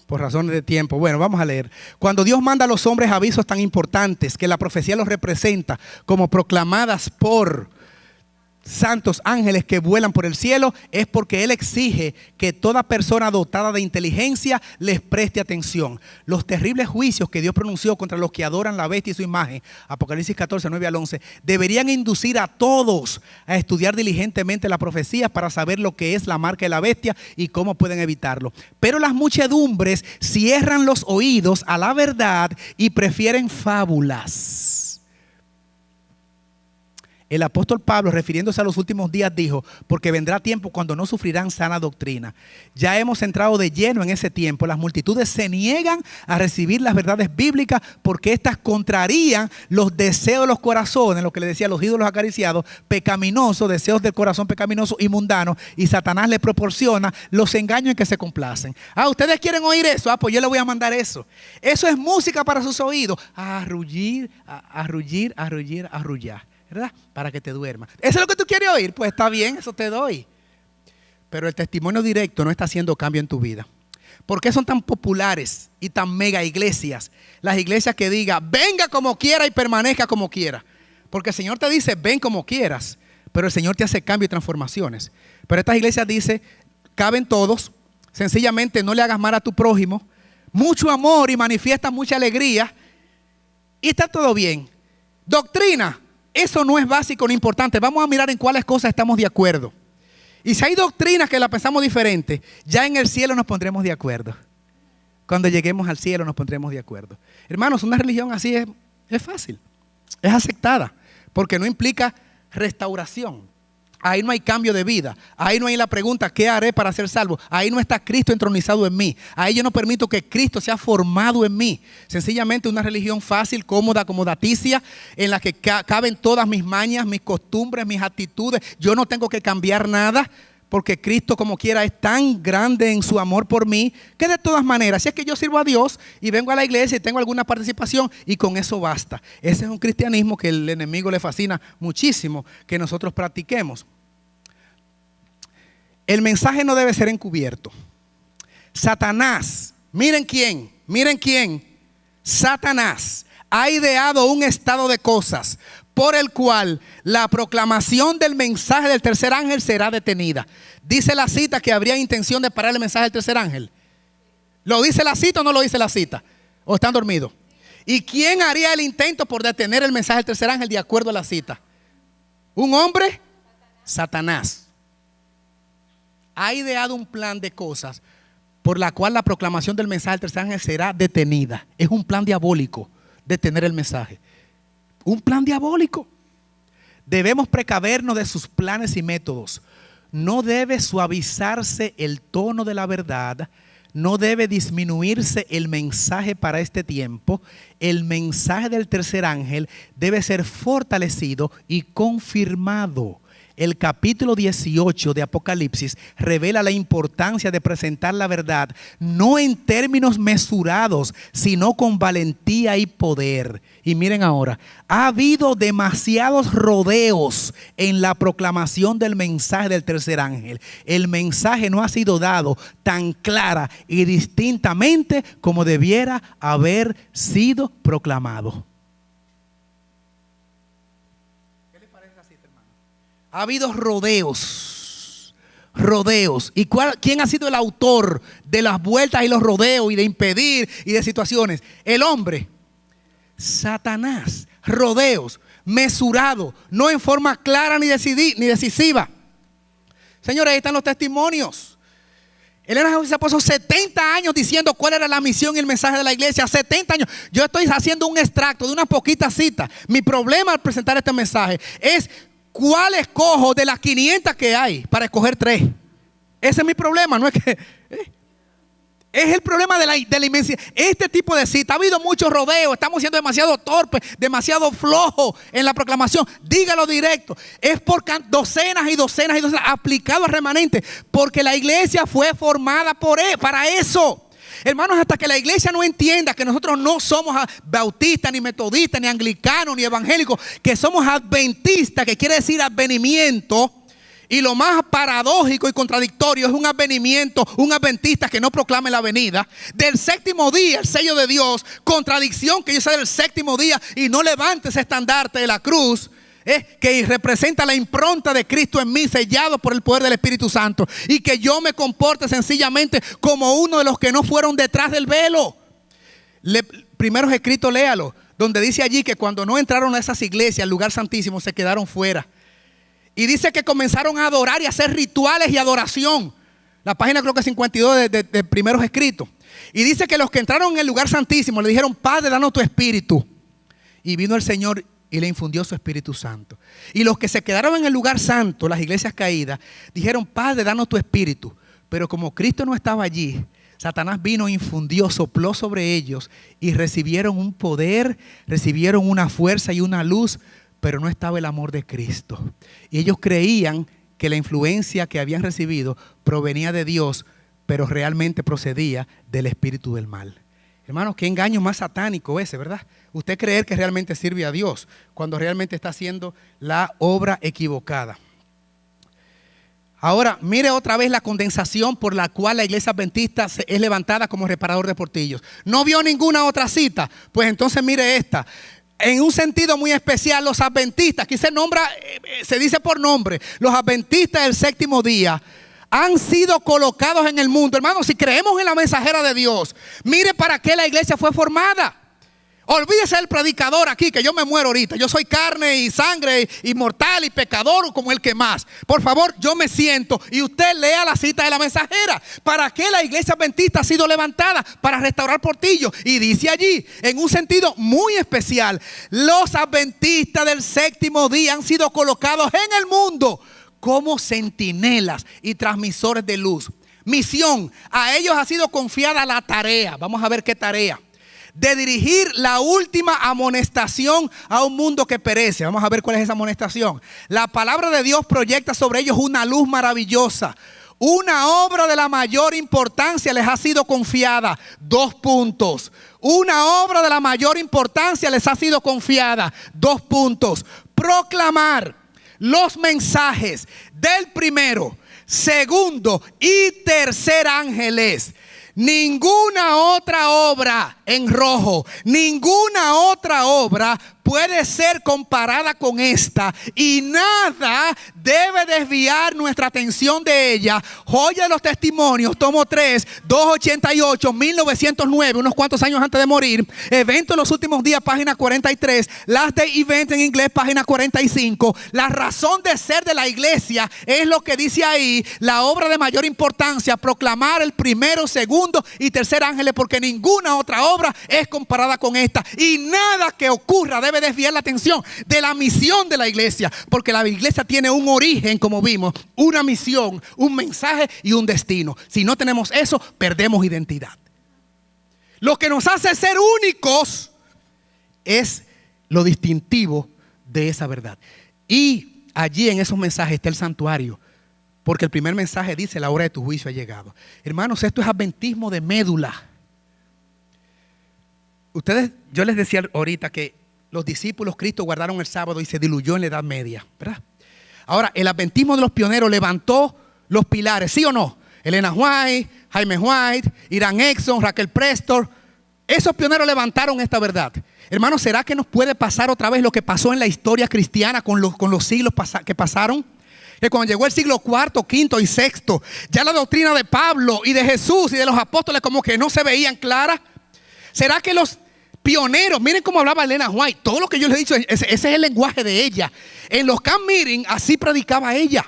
Por razones de tiempo. Bueno, vamos a leer. Cuando Dios manda a los hombres avisos tan importantes que la profecía los representa como proclamadas por santos ángeles que vuelan por el cielo, es porque Él exige que toda persona dotada de inteligencia les preste atención. Los terribles juicios que Dios pronunció contra los que adoran la bestia y su imagen, Apocalipsis 14, 9 al 11, deberían inducir a todos a estudiar diligentemente la profecía para saber lo que es la marca de la bestia y cómo pueden evitarlo. Pero las muchedumbres cierran los oídos a la verdad y prefieren fábulas. El apóstol Pablo, refiriéndose a los últimos días, dijo: porque vendrá tiempo cuando no sufrirán sana doctrina. Ya hemos entrado de lleno en ese tiempo. Las multitudes se niegan a recibir las verdades bíblicas porque éstas contrarían los deseos de los corazones, lo que le decía, los ídolos acariciados, pecaminosos, deseos del corazón pecaminoso y mundano, y Satanás le proporciona los engaños en que se complacen. ¿Ustedes quieren oír eso? Pues yo les voy a mandar eso. Eso es música para sus oídos. Arrullir, arrullar. ¿Verdad? Para que te duermas. ¿Eso es lo que tú quieres oír? Pues está bien, eso te doy. Pero el testimonio directo no está haciendo cambio en tu vida. ¿Por qué son tan populares y tan mega iglesias? Las iglesias que digan, venga como quiera y permanezca como quiera. Porque el Señor te dice, ven como quieras, pero el Señor te hace cambio y transformaciones. Pero estas iglesias dicen, caben todos, sencillamente no le hagas mal a tu prójimo, mucho amor y manifiesta mucha alegría y está todo bien. Doctrina. Eso no es básico ni importante. Vamos a mirar en cuáles cosas estamos de acuerdo. Y si hay doctrinas que la pensamos diferente, ya en el cielo nos pondremos de acuerdo. Cuando lleguemos al cielo nos pondremos de acuerdo. Hermanos, una religión así es fácil. Es aceptada. Porque no implica restauración. Ahí no hay cambio de vida. Ahí no hay la pregunta, ¿qué haré para ser salvo? Ahí no está Cristo entronizado en mí. Ahí yo no permito que Cristo sea formado en mí. Sencillamente una religión fácil, cómoda, acomodaticia, en la que caben todas mis mañas, mis costumbres, mis actitudes. Yo no tengo que cambiar nada, porque Cristo como quiera es tan grande en su amor por mí, que de todas maneras, si es que yo sirvo a Dios y vengo a la iglesia y tengo alguna participación, y con eso basta. Ese es un cristianismo que el enemigo le fascina muchísimo que nosotros practiquemos. El mensaje no debe ser encubierto. Satanás, miren quién, Satanás ha ideado un estado de cosas por el cual la proclamación del mensaje del tercer ángel será detenida. Dice la cita que habría intención de parar el mensaje del tercer ángel. ¿Lo dice la cita o no lo dice la cita? ¿O están dormidos? ¿Y quién haría el intento por detener el mensaje del tercer ángel de acuerdo a la cita? ¿Un hombre? Satanás. Ha ideado un plan de cosas por la cual la proclamación del mensaje del tercer ángel será detenida. Es un plan diabólico detener el mensaje. Un plan diabólico. Debemos precavernos de sus planes y métodos. No debe suavizarse el tono de la verdad. No debe disminuirse el mensaje para este tiempo. El mensaje del tercer ángel debe ser fortalecido y confirmado. El capítulo 18 de Apocalipsis revela la importancia de presentar la verdad, no en términos mesurados, sino con valentía y poder. Y miren ahora, ha habido demasiados rodeos en la proclamación del mensaje del tercer ángel. El mensaje no ha sido dado tan clara y distintamente como debiera haber sido proclamado. Ha habido rodeos. ¿Y quién ha sido el autor de las vueltas y los rodeos y de impedir y de situaciones? El hombre. Satanás. Rodeos. Mesurado. No en forma clara ni decisiva. Señores, ahí están los testimonios. Elena Jesús se pasó 70 años diciendo cuál era la misión y el mensaje de la iglesia. 70 años. Yo estoy haciendo un extracto de una poquita cita. Mi problema al presentar este mensaje es: ¿cuál escojo de las 500 que hay para escoger 3? Ese es mi problema, no es que... Es el problema de la inmensidad. Este tipo de cita, ha habido muchos rodeos, estamos siendo demasiado torpes, demasiado flojos en la proclamación. Dígalo directo. Es por docenas y docenas y docenas aplicado al remanente, porque la iglesia fue formada para eso. Hermanos, hasta que la iglesia no entienda que nosotros no somos bautistas, ni metodistas, ni anglicanos, ni evangélicos, que somos adventistas, que quiere decir advenimiento. Y lo más paradójico y contradictorio es un advenimiento, un adventista que no proclame la venida. Del séptimo día, el sello de Dios, contradicción que yo sea del séptimo día y no levante ese estandarte de la cruz. Que representa la impronta de Cristo en mí, sellado por el poder del Espíritu Santo, y que yo me comporte sencillamente como uno de los que no fueron detrás del velo. Primeros escritos, léalo, donde dice allí que cuando no entraron a esas iglesias, al lugar santísimo, se quedaron fuera. Y dice que comenzaron a adorar y a hacer rituales y adoración. La página creo que 52 de primeros escritos. Y dice que los que entraron en el lugar santísimo le dijeron: Padre, danos tu espíritu. Y vino el Señor y le infundió su Espíritu Santo. Y los que se quedaron en el lugar santo, las iglesias caídas, dijeron: Padre, danos tu espíritu. Pero como Cristo no estaba allí, Satanás vino, infundió, sopló sobre ellos y recibieron un poder, recibieron una fuerza y una luz, pero no estaba el amor de Cristo. Y ellos creían que la influencia que habían recibido provenía de Dios, pero realmente procedía del espíritu del mal. Hermanos, qué engaño más satánico ese, ¿verdad? Usted creer que realmente sirve a Dios cuando realmente está haciendo la obra equivocada. Ahora, mire otra vez la condensación por la cual la iglesia adventista es levantada como reparador de portillos. ¿No vio ninguna otra cita? Pues entonces mire esta. En un sentido muy especial, los adventistas, aquí se dice por nombre, los adventistas del séptimo día han sido colocados en el mundo. Hermanos, si creemos en la mensajera de Dios, mire para qué la iglesia fue formada. Olvídese del predicador aquí, que yo me muero ahorita. Yo soy carne y sangre y mortal y pecador como el que más. Por favor, yo me siento y usted lea la cita de la mensajera. ¿Para qué la iglesia adventista ha sido levantada? Para restaurar portillos. Y dice allí, en un sentido muy especial, los adventistas del séptimo día han sido colocados en el mundo como centinelas y transmisores de luz. Misión, a ellos ha sido confiada la tarea. Vamos a ver qué tarea. De dirigir la última amonestación a un mundo que perece. Vamos a ver cuál es esa amonestación. La palabra de Dios proyecta sobre ellos una luz maravillosa. Una obra de la mayor importancia les ha sido confiada. 2 puntos. Una obra de la mayor importancia les ha sido confiada. 2 puntos. Proclamar los mensajes del primero, segundo y tercer ángeles. Ninguna otra obra en rojo, ninguna otra obra puede ser comparada con esta, y nada debe desviar nuestra atención de ella. Joya de los Testimonios, tomo 3, 288, 1909, unos cuantos años antes de morir. Evento de los últimos días, página 43. Last Day Event en inglés, página 45. La razón de ser de la iglesia es lo que dice ahí: la obra de mayor importancia, proclamar el primero, segundo y tercer ángeles, porque ninguna otra obra es comparada con esta, y nada que ocurra debe desviar la atención de la misión de la iglesia, porque la iglesia tiene un origen, como vimos, una misión, un mensaje y un destino. Si no tenemos eso, perdemos identidad. Lo que nos hace ser únicos es lo distintivo de esa verdad. Y allí en esos mensajes está el santuario. Porque el primer mensaje dice: la hora de tu juicio ha llegado. Hermanos, esto es adventismo de médula. Ustedes, yo les decía ahorita que los discípulos Cristo guardaron el sábado y se diluyó en la Edad Media, ¿verdad? Ahora, el adventismo de los pioneros levantó los pilares, ¿sí o no? Elena White, Jaime White, Irán Exxon, Raquel Preston. Esos pioneros levantaron esta verdad. Hermanos, ¿será que nos puede pasar otra vez lo que pasó en la historia cristiana con los siglos que pasaron? Que cuando llegó el siglo IV, V y VI, ya la doctrina de Pablo y de Jesús y de los apóstoles como que no se veían claras. ¿Será que los pioneros, miren cómo hablaba Elena White, todo lo que yo les he dicho, ese es el lenguaje de ella? En los camp meeting así predicaba ella.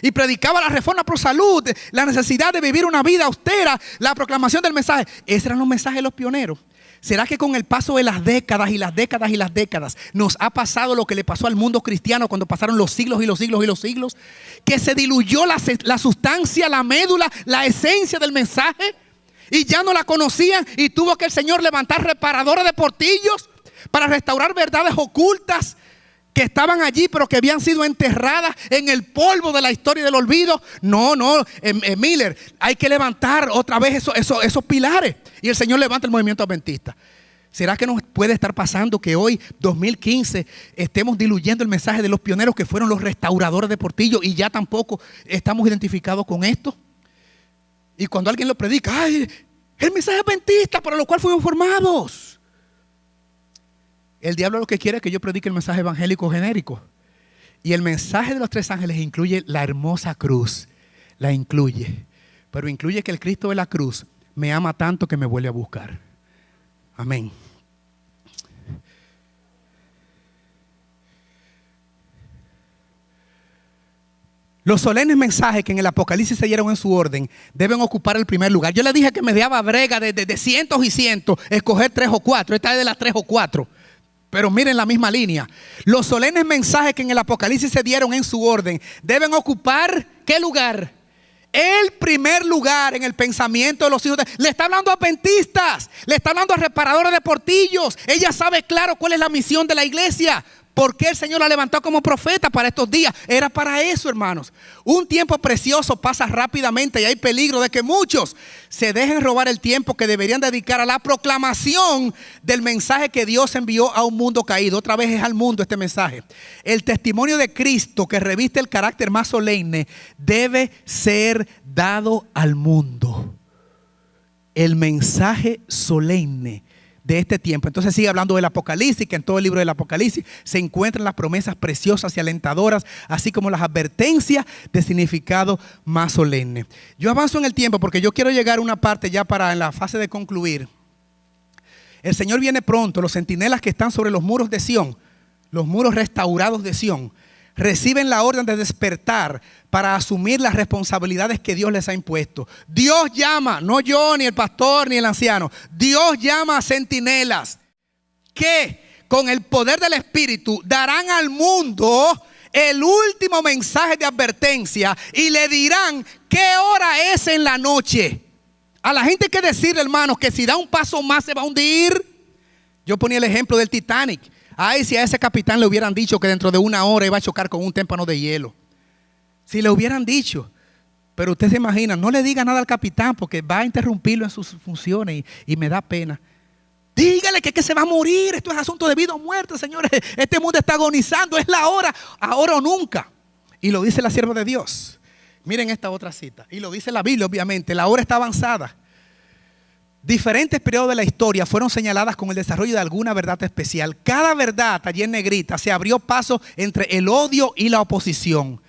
Y predicaba la reforma pro salud, la necesidad de vivir una vida austera, la proclamación del mensaje. Esos eran los mensajes de los pioneros. ¿Será que con el paso de las décadas y las décadas y las décadas nos ha pasado lo que le pasó al mundo cristiano cuando pasaron los siglos y los siglos y los siglos? Que se diluyó la sustancia, la médula, la esencia del mensaje y ya no la conocían, y tuvo que el Señor levantar reparadores de portillos para restaurar verdades ocultas que estaban allí pero que habían sido enterradas en el polvo de la historia y del olvido. No, Miller, hay que levantar otra vez esos pilares. Y el Señor levanta el movimiento adventista. ¿Será que nos puede estar pasando que hoy, 2015, estemos diluyendo el mensaje de los pioneros que fueron los restauradores de portillo y ya tampoco estamos identificados con esto? Y cuando alguien lo predica, ¡ay! El mensaje adventista para lo cual fuimos formados. El diablo lo que quiere es que yo predique el mensaje evangélico genérico. Y el mensaje de los tres ángeles incluye la hermosa cruz. La incluye. Pero incluye que el Cristo de la cruz me ama tanto que me vuelve a buscar. Amén. Los solemnes mensajes que en el Apocalipsis se dieron en su orden deben ocupar el primer lugar. Yo le dije que me daba brega de cientos y cientos escoger 3 o 4. Esta es de las 3 o 4. Pero miren la misma línea. Los solemnes mensajes que en el Apocalipsis se dieron en su orden deben ocupar ¿qué lugar? El primer lugar en el pensamiento de los hijos le está hablando a adventistas, le está hablando a reparadores de portillos. Ella sabe claro cuál es la misión de la iglesia. ¿Por qué el Señor la levantó como profeta para estos días? Era para eso, hermanos. Un tiempo precioso pasa rápidamente y hay peligro de que muchos se dejen robar el tiempo que deberían dedicar a la proclamación del mensaje que Dios envió a un mundo caído. Otra vez es al mundo este mensaje. El testimonio de Cristo, que reviste el carácter más solemne, debe ser dado al mundo. El mensaje solemne de este tiempo. Entonces sigue hablando del Apocalipsis, que en todo el libro del Apocalipsis se encuentran las promesas preciosas y alentadoras, así como las advertencias de significado más solemne. Yo avanzo en el tiempo porque yo quiero llegar a una parte ya para en la fase de concluir. El Señor viene pronto. Los centinelas que están sobre los muros de Sión, los muros restaurados de Sión, reciben la orden de despertar para asumir las responsabilidades que Dios les ha impuesto. Dios llama, no yo, ni el pastor, ni el anciano. Dios llama a centinelas que con el poder del Espíritu darán al mundo el último mensaje de advertencia y le dirán qué hora es en la noche. A la gente hay que decirle, hermanos, que si da un paso más se va a hundir. Yo ponía el ejemplo del Titanic. Ay, si a ese capitán le hubieran dicho que dentro de 1 hora iba a chocar con un témpano de hielo. Si le hubieran dicho. Pero usted se imagina, no le diga nada al capitán porque va a interrumpirlo en sus funciones y me da pena. Dígale que se va a morir. Esto es asunto de vida o muerte, señores. Este mundo está agonizando. Es la hora, ahora o nunca. Y lo dice la sierva de Dios. Miren esta otra cita. Y lo dice la Biblia, obviamente. La hora está avanzada. Diferentes periodos de la historia fueron señaladas con el desarrollo de alguna verdad especial. Cada verdad, allí en negrita, se abrió paso entre el odio y la oposición.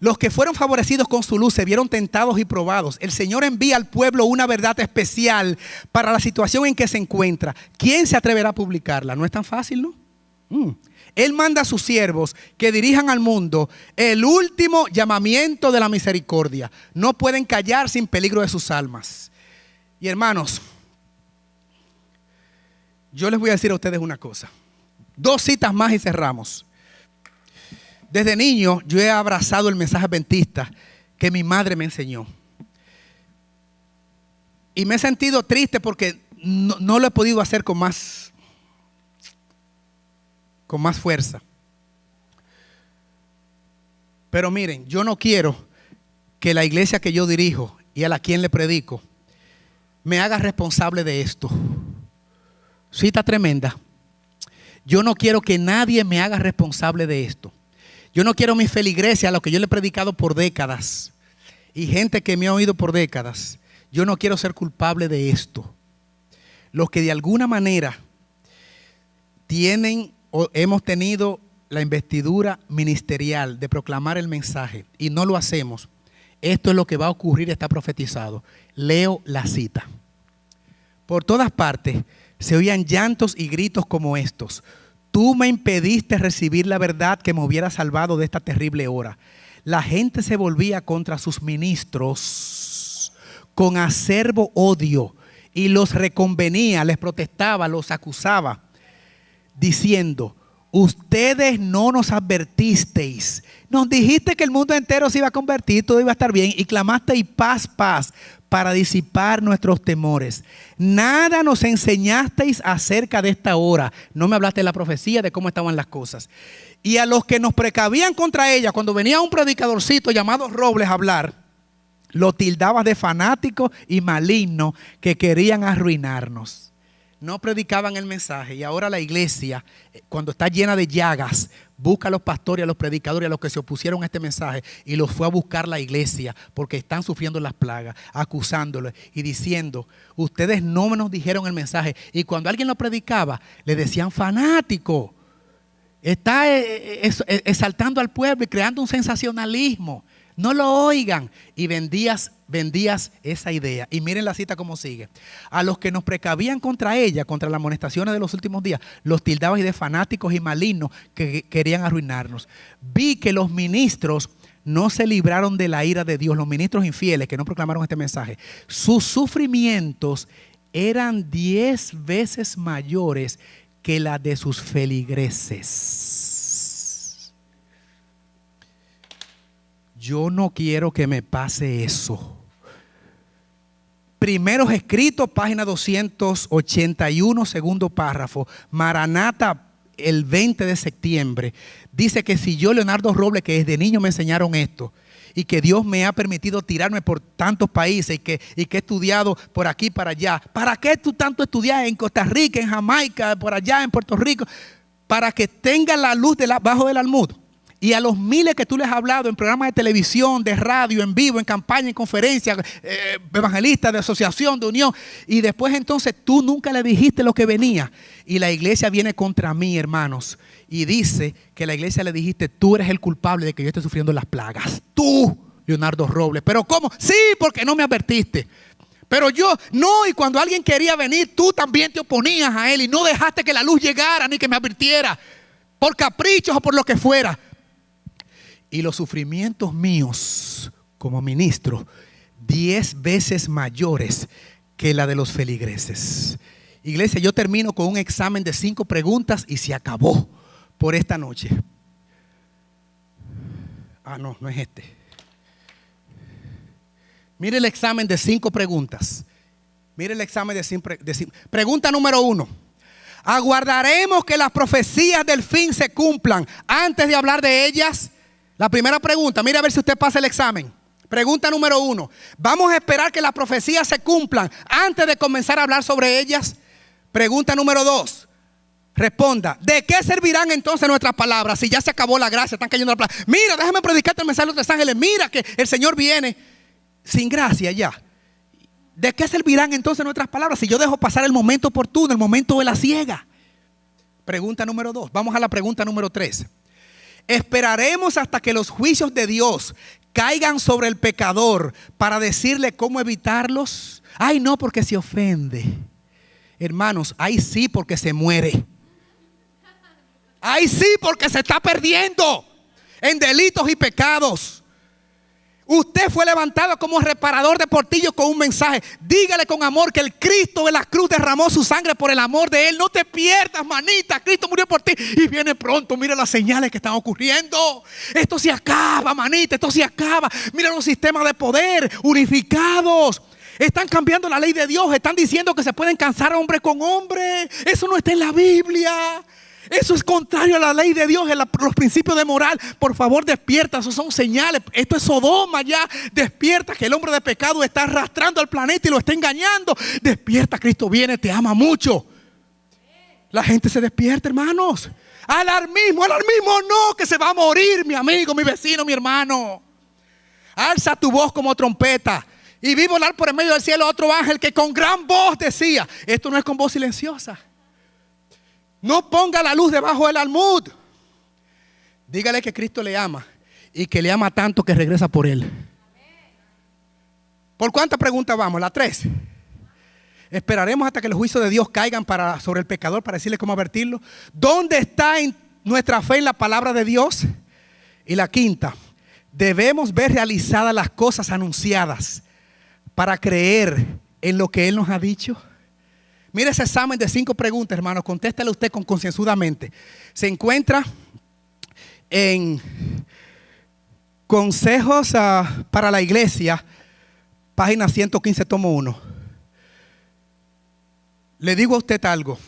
Los que fueron favorecidos con su luz se vieron tentados y probados. El Señor envía al pueblo una verdad especial para la situación en que se encuentra. ¿Quién se atreverá a publicarla? No es tan fácil, ¿no? Él manda a sus siervos que dirijan al mundo el último llamamiento de la misericordia. No pueden callar sin peligro de sus almas. Y hermanos, yo les voy a decir a ustedes una cosa. 2 citas más y cerramos. Desde niño yo he abrazado el mensaje adventista que mi madre me enseñó. Y me he sentido triste porque no lo he podido hacer con más fuerza. Pero miren, yo no quiero que la iglesia que yo dirijo y a la quien le predico me haga responsable de esto. Cita tremenda. Yo no quiero que nadie me haga responsable de esto. Yo no quiero mis feligreses, a los que yo le he predicado por décadas, y gente que me ha oído por décadas. Yo no quiero ser culpable de esto. Los que de alguna manera tienen o hemos tenido la investidura ministerial de proclamar el mensaje y no lo hacemos, esto es lo que va a ocurrir, está profetizado. Leo la cita. Por todas partes se oían llantos y gritos como estos: tú me impediste recibir la verdad que me hubiera salvado de esta terrible hora. La gente se volvía contra sus ministros con acerbo odio y los reconvenía, les protestaba, los acusaba, diciendo: ustedes no nos advertisteis, nos dijiste que el mundo entero se iba a convertir, todo iba a estar bien, y clamasteis paz, paz, para disipar nuestros temores. Nada nos enseñasteis acerca de esta hora. No me hablaste de la profecía, de cómo estaban las cosas. Y a los que nos precavían contra ella, cuando venía un predicadorcito llamado Robles a hablar, lo tildabas de fanático y maligno que querían arruinarnos. No predicaban el mensaje, y ahora la iglesia, cuando está llena de llagas, busca a los pastores, a los predicadores, a los que se opusieron a este mensaje, y los fue a buscar la iglesia porque están sufriendo las plagas, acusándolos y diciendo: ustedes no nos dijeron el mensaje. Y cuando alguien lo predicaba, le decían fanático, está exaltando al pueblo y creando un sensacionalismo. No lo oigan. Y vendías esa idea. Y miren la cita como sigue: a los que nos precavían contra ella, contra las amonestaciones de los últimos días, los tildabas de fanáticos y malignos que querían arruinarnos. Vi que los ministros no se libraron de la ira de Dios, los ministros infieles que no proclamaron este mensaje. Sus sufrimientos eran 10 veces mayores que la de sus feligreses. Yo no quiero que me pase eso. Primeros Escritos, página 281, segundo párrafo. Maranata, el 20 de septiembre. Dice que si yo, Leonardo Robles, que desde niño me enseñaron esto, y que Dios me ha permitido tirarme por tantos países, y que he estudiado por aquí y para allá. ¿Para qué tú tanto estudias en Costa Rica, en Jamaica, por allá, en Puerto Rico? Para que tenga la luz bajo del almud. Y a los miles que tú les has hablado en programas de televisión, de radio, en vivo, en campaña, en conferencias, evangelistas, de asociación, de unión. Y después entonces tú nunca le dijiste lo que venía. Y la iglesia viene contra mí, hermanos. Y dice que la iglesia le dijiste: tú eres el culpable de que yo esté sufriendo las plagas. Tú, Leonardo Robles. ¿Pero cómo? Sí, porque no me advertiste. Pero yo, no, y cuando alguien quería venir, tú también te oponías a él y no dejaste que la luz llegara ni que me advirtiera. Por caprichos o por lo que fuera. Y los sufrimientos míos como ministro, 10 veces mayores que la de los feligreses. Iglesia, yo termino con un examen de 5 preguntas y se acabó por esta noche. No es este. Mire el examen de 5 preguntas. Mire el examen de 5. Pregunta número 1. ¿Aguardaremos que las profecías del fin se cumplan antes de hablar de ellas? La primera pregunta, mire a ver si usted pasa el examen. Pregunta número 1. ¿Vamos a esperar que las profecías se cumplan antes de comenzar a hablar sobre ellas? Pregunta número 2. Responda: ¿de qué servirán entonces nuestras palabras si ya se acabó la gracia, están cayendo las plagas? Mira, déjame predicarte el mensaje de los 3 ángeles. Mira que el Señor viene sin gracia ya. ¿De qué servirán entonces nuestras palabras si yo dejo pasar el momento oportuno, el momento de la siega? Pregunta número 2. Vamos a la pregunta número 3. ¿Esperaremos hasta que los juicios de Dios caigan sobre el pecador para decirle cómo evitarlos? Ay, no, porque se ofende. Hermanos, ay sí, porque se muere. Ay sí, porque se está perdiendo en delitos y pecados. Usted fue levantado como reparador de portillos con un mensaje. Dígale con amor que el Cristo de la cruz derramó su sangre por el amor de Él. No te pierdas, manita. Cristo murió por ti y viene pronto. Mira las señales que están ocurriendo. Esto se acaba, manita. Esto se acaba. Mira los sistemas de poder unificados. Están cambiando la ley de Dios. Están diciendo que se pueden casar hombre con hombre. Eso no está en la Biblia. Eso es contrario a la ley de Dios, a los principios de moral. Por favor, despierta, esos son señales. Esto es Sodoma ya. Despierta, que el hombre de pecado está arrastrando al planeta y lo está engañando. Despierta, Cristo viene, te ama mucho. La gente se despierta, hermanos. Alarmismo no, que se va a morir mi amigo, mi vecino, mi hermano. Alza tu voz como trompeta y vi volar por el medio del cielo otro ángel que con gran voz decía. Esto no es con voz silenciosa. No ponga la luz debajo del almud. Dígale que Cristo le ama y que le ama tanto que regresa por él. ¿Por cuántas preguntas vamos? ¿La 3? Esperaremos hasta que los juicios de Dios caigan sobre el pecador para decirle cómo advertirlo. ¿Dónde está nuestra fe en la palabra de Dios? Y la 5, debemos ver realizadas las cosas anunciadas para creer en lo que Él nos ha dicho. Mire ese examen de 5 preguntas, hermanos. Contéstele usted concienzudamente. Se encuentra en Consejos para la Iglesia, página 115, tomo 1. Le digo a usted algo.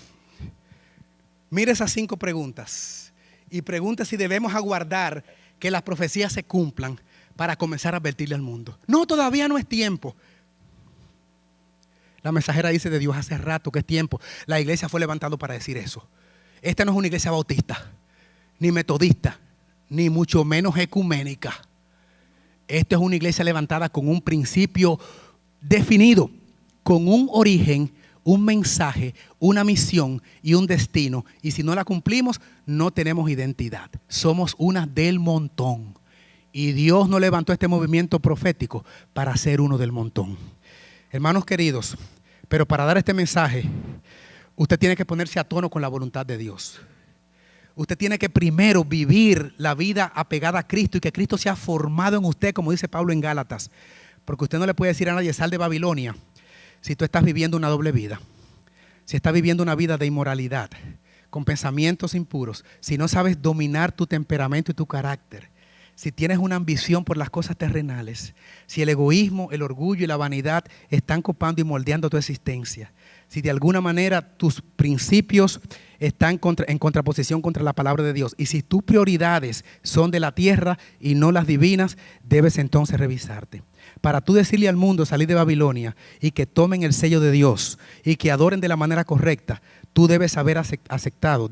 Mire esas 5 preguntas y pregunte si debemos aguardar que las profecías se cumplan para comenzar a advertirle al mundo. No, todavía no es tiempo. La mensajera dice de Dios hace rato que es tiempo. La iglesia fue levantado para decir eso. Esta no es una iglesia bautista, ni metodista, ni mucho menos ecuménica. Esta es una iglesia levantada con un principio definido, con un origen, un mensaje, una misión y un destino. Y si no la cumplimos, no tenemos identidad. Somos una del montón. Y Dios no levantó este movimiento profético para ser uno del montón. Hermanos queridos, pero para dar este mensaje, usted tiene que ponerse a tono con la voluntad de Dios. Usted tiene que primero vivir la vida apegada a Cristo y que Cristo sea formado en usted, como dice Pablo en Gálatas. Porque usted no le puede decir a nadie, sal de Babilonia, si tú estás viviendo una doble vida. Si estás viviendo una vida de inmoralidad, con pensamientos impuros, si no sabes dominar tu temperamento y tu carácter, si tienes una ambición por las cosas terrenales, si el egoísmo, el orgullo y la vanidad están copando y moldeando tu existencia, si de alguna manera tus principios están en contraposición contra la palabra de Dios, y si tus prioridades son de la tierra y no las divinas, debes entonces revisarte. Para tú decirle al mundo salir de Babilonia y que tomen el sello de Dios y que adoren de la manera correcta, tú debes haber aceptado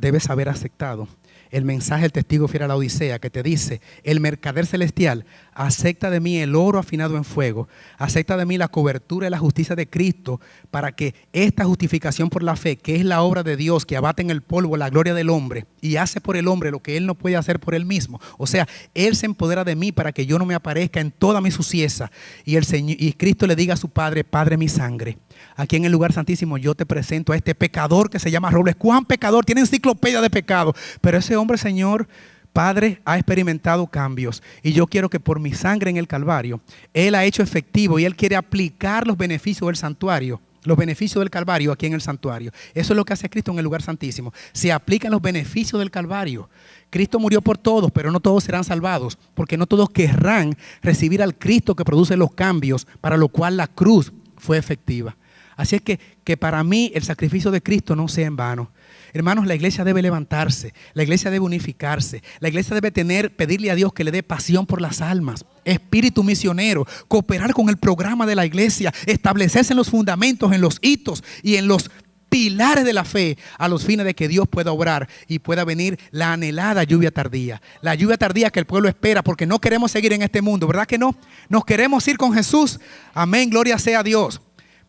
el mensaje del testigo fiel a la Odisea, que te dice: el mercader celestial acepta de mí el oro afinado en fuego, acepta de mí la cobertura y la justicia de Cristo, para que esta justificación por la fe, que es la obra de Dios que abate en el polvo la gloria del hombre y hace por el hombre lo que él no puede hacer por él mismo. O sea, él se empodera de mí para que yo no me aparezca en toda mi suciedad. Y Cristo le diga a su Padre: Padre, mi sangre, aquí en el lugar santísimo yo te presento a este pecador que se llama Robles. ¿Cuán pecador? Tiene enciclopedia de pecado, pero ese hombre, Señor Padre, ha experimentado cambios, y yo quiero que por mi sangre en el Calvario Él ha hecho efectivo, y Él quiere aplicar los beneficios del santuario, los beneficios del Calvario aquí en el santuario. Eso es lo que hace Cristo en el lugar santísimo. Se aplican los beneficios del Calvario. Cristo murió por todos, pero no todos serán salvados, porque no todos querrán recibir al Cristo que produce los cambios, para lo cual la cruz fue efectiva. Así es que para mí el sacrificio de Cristo no sea en vano. Hermanos, la iglesia debe levantarse, la iglesia debe unificarse, la iglesia debe pedirle a Dios que le dé pasión por las almas, espíritu misionero, cooperar con el programa de la iglesia, establecerse en los fundamentos, en los hitos y en los pilares de la fe, a los fines de que Dios pueda obrar y pueda venir la anhelada lluvia tardía. La lluvia tardía que el pueblo espera, porque no queremos seguir en este mundo, ¿verdad que no? Nos queremos ir con Jesús. Amén, gloria sea a Dios.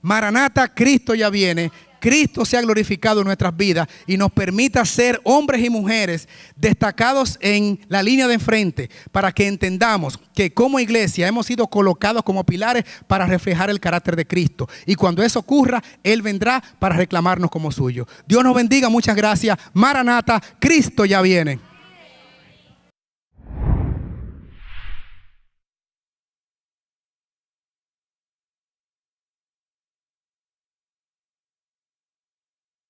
Maranata, Cristo ya viene. Cristo sea glorificado en nuestras vidas y nos permita ser hombres y mujeres destacados en la línea de enfrente, para que entendamos que como iglesia hemos sido colocados como pilares para reflejar el carácter de Cristo, y cuando eso ocurra, Él vendrá para reclamarnos como suyo. Dios nos bendiga, muchas gracias. Maranata, Cristo ya viene.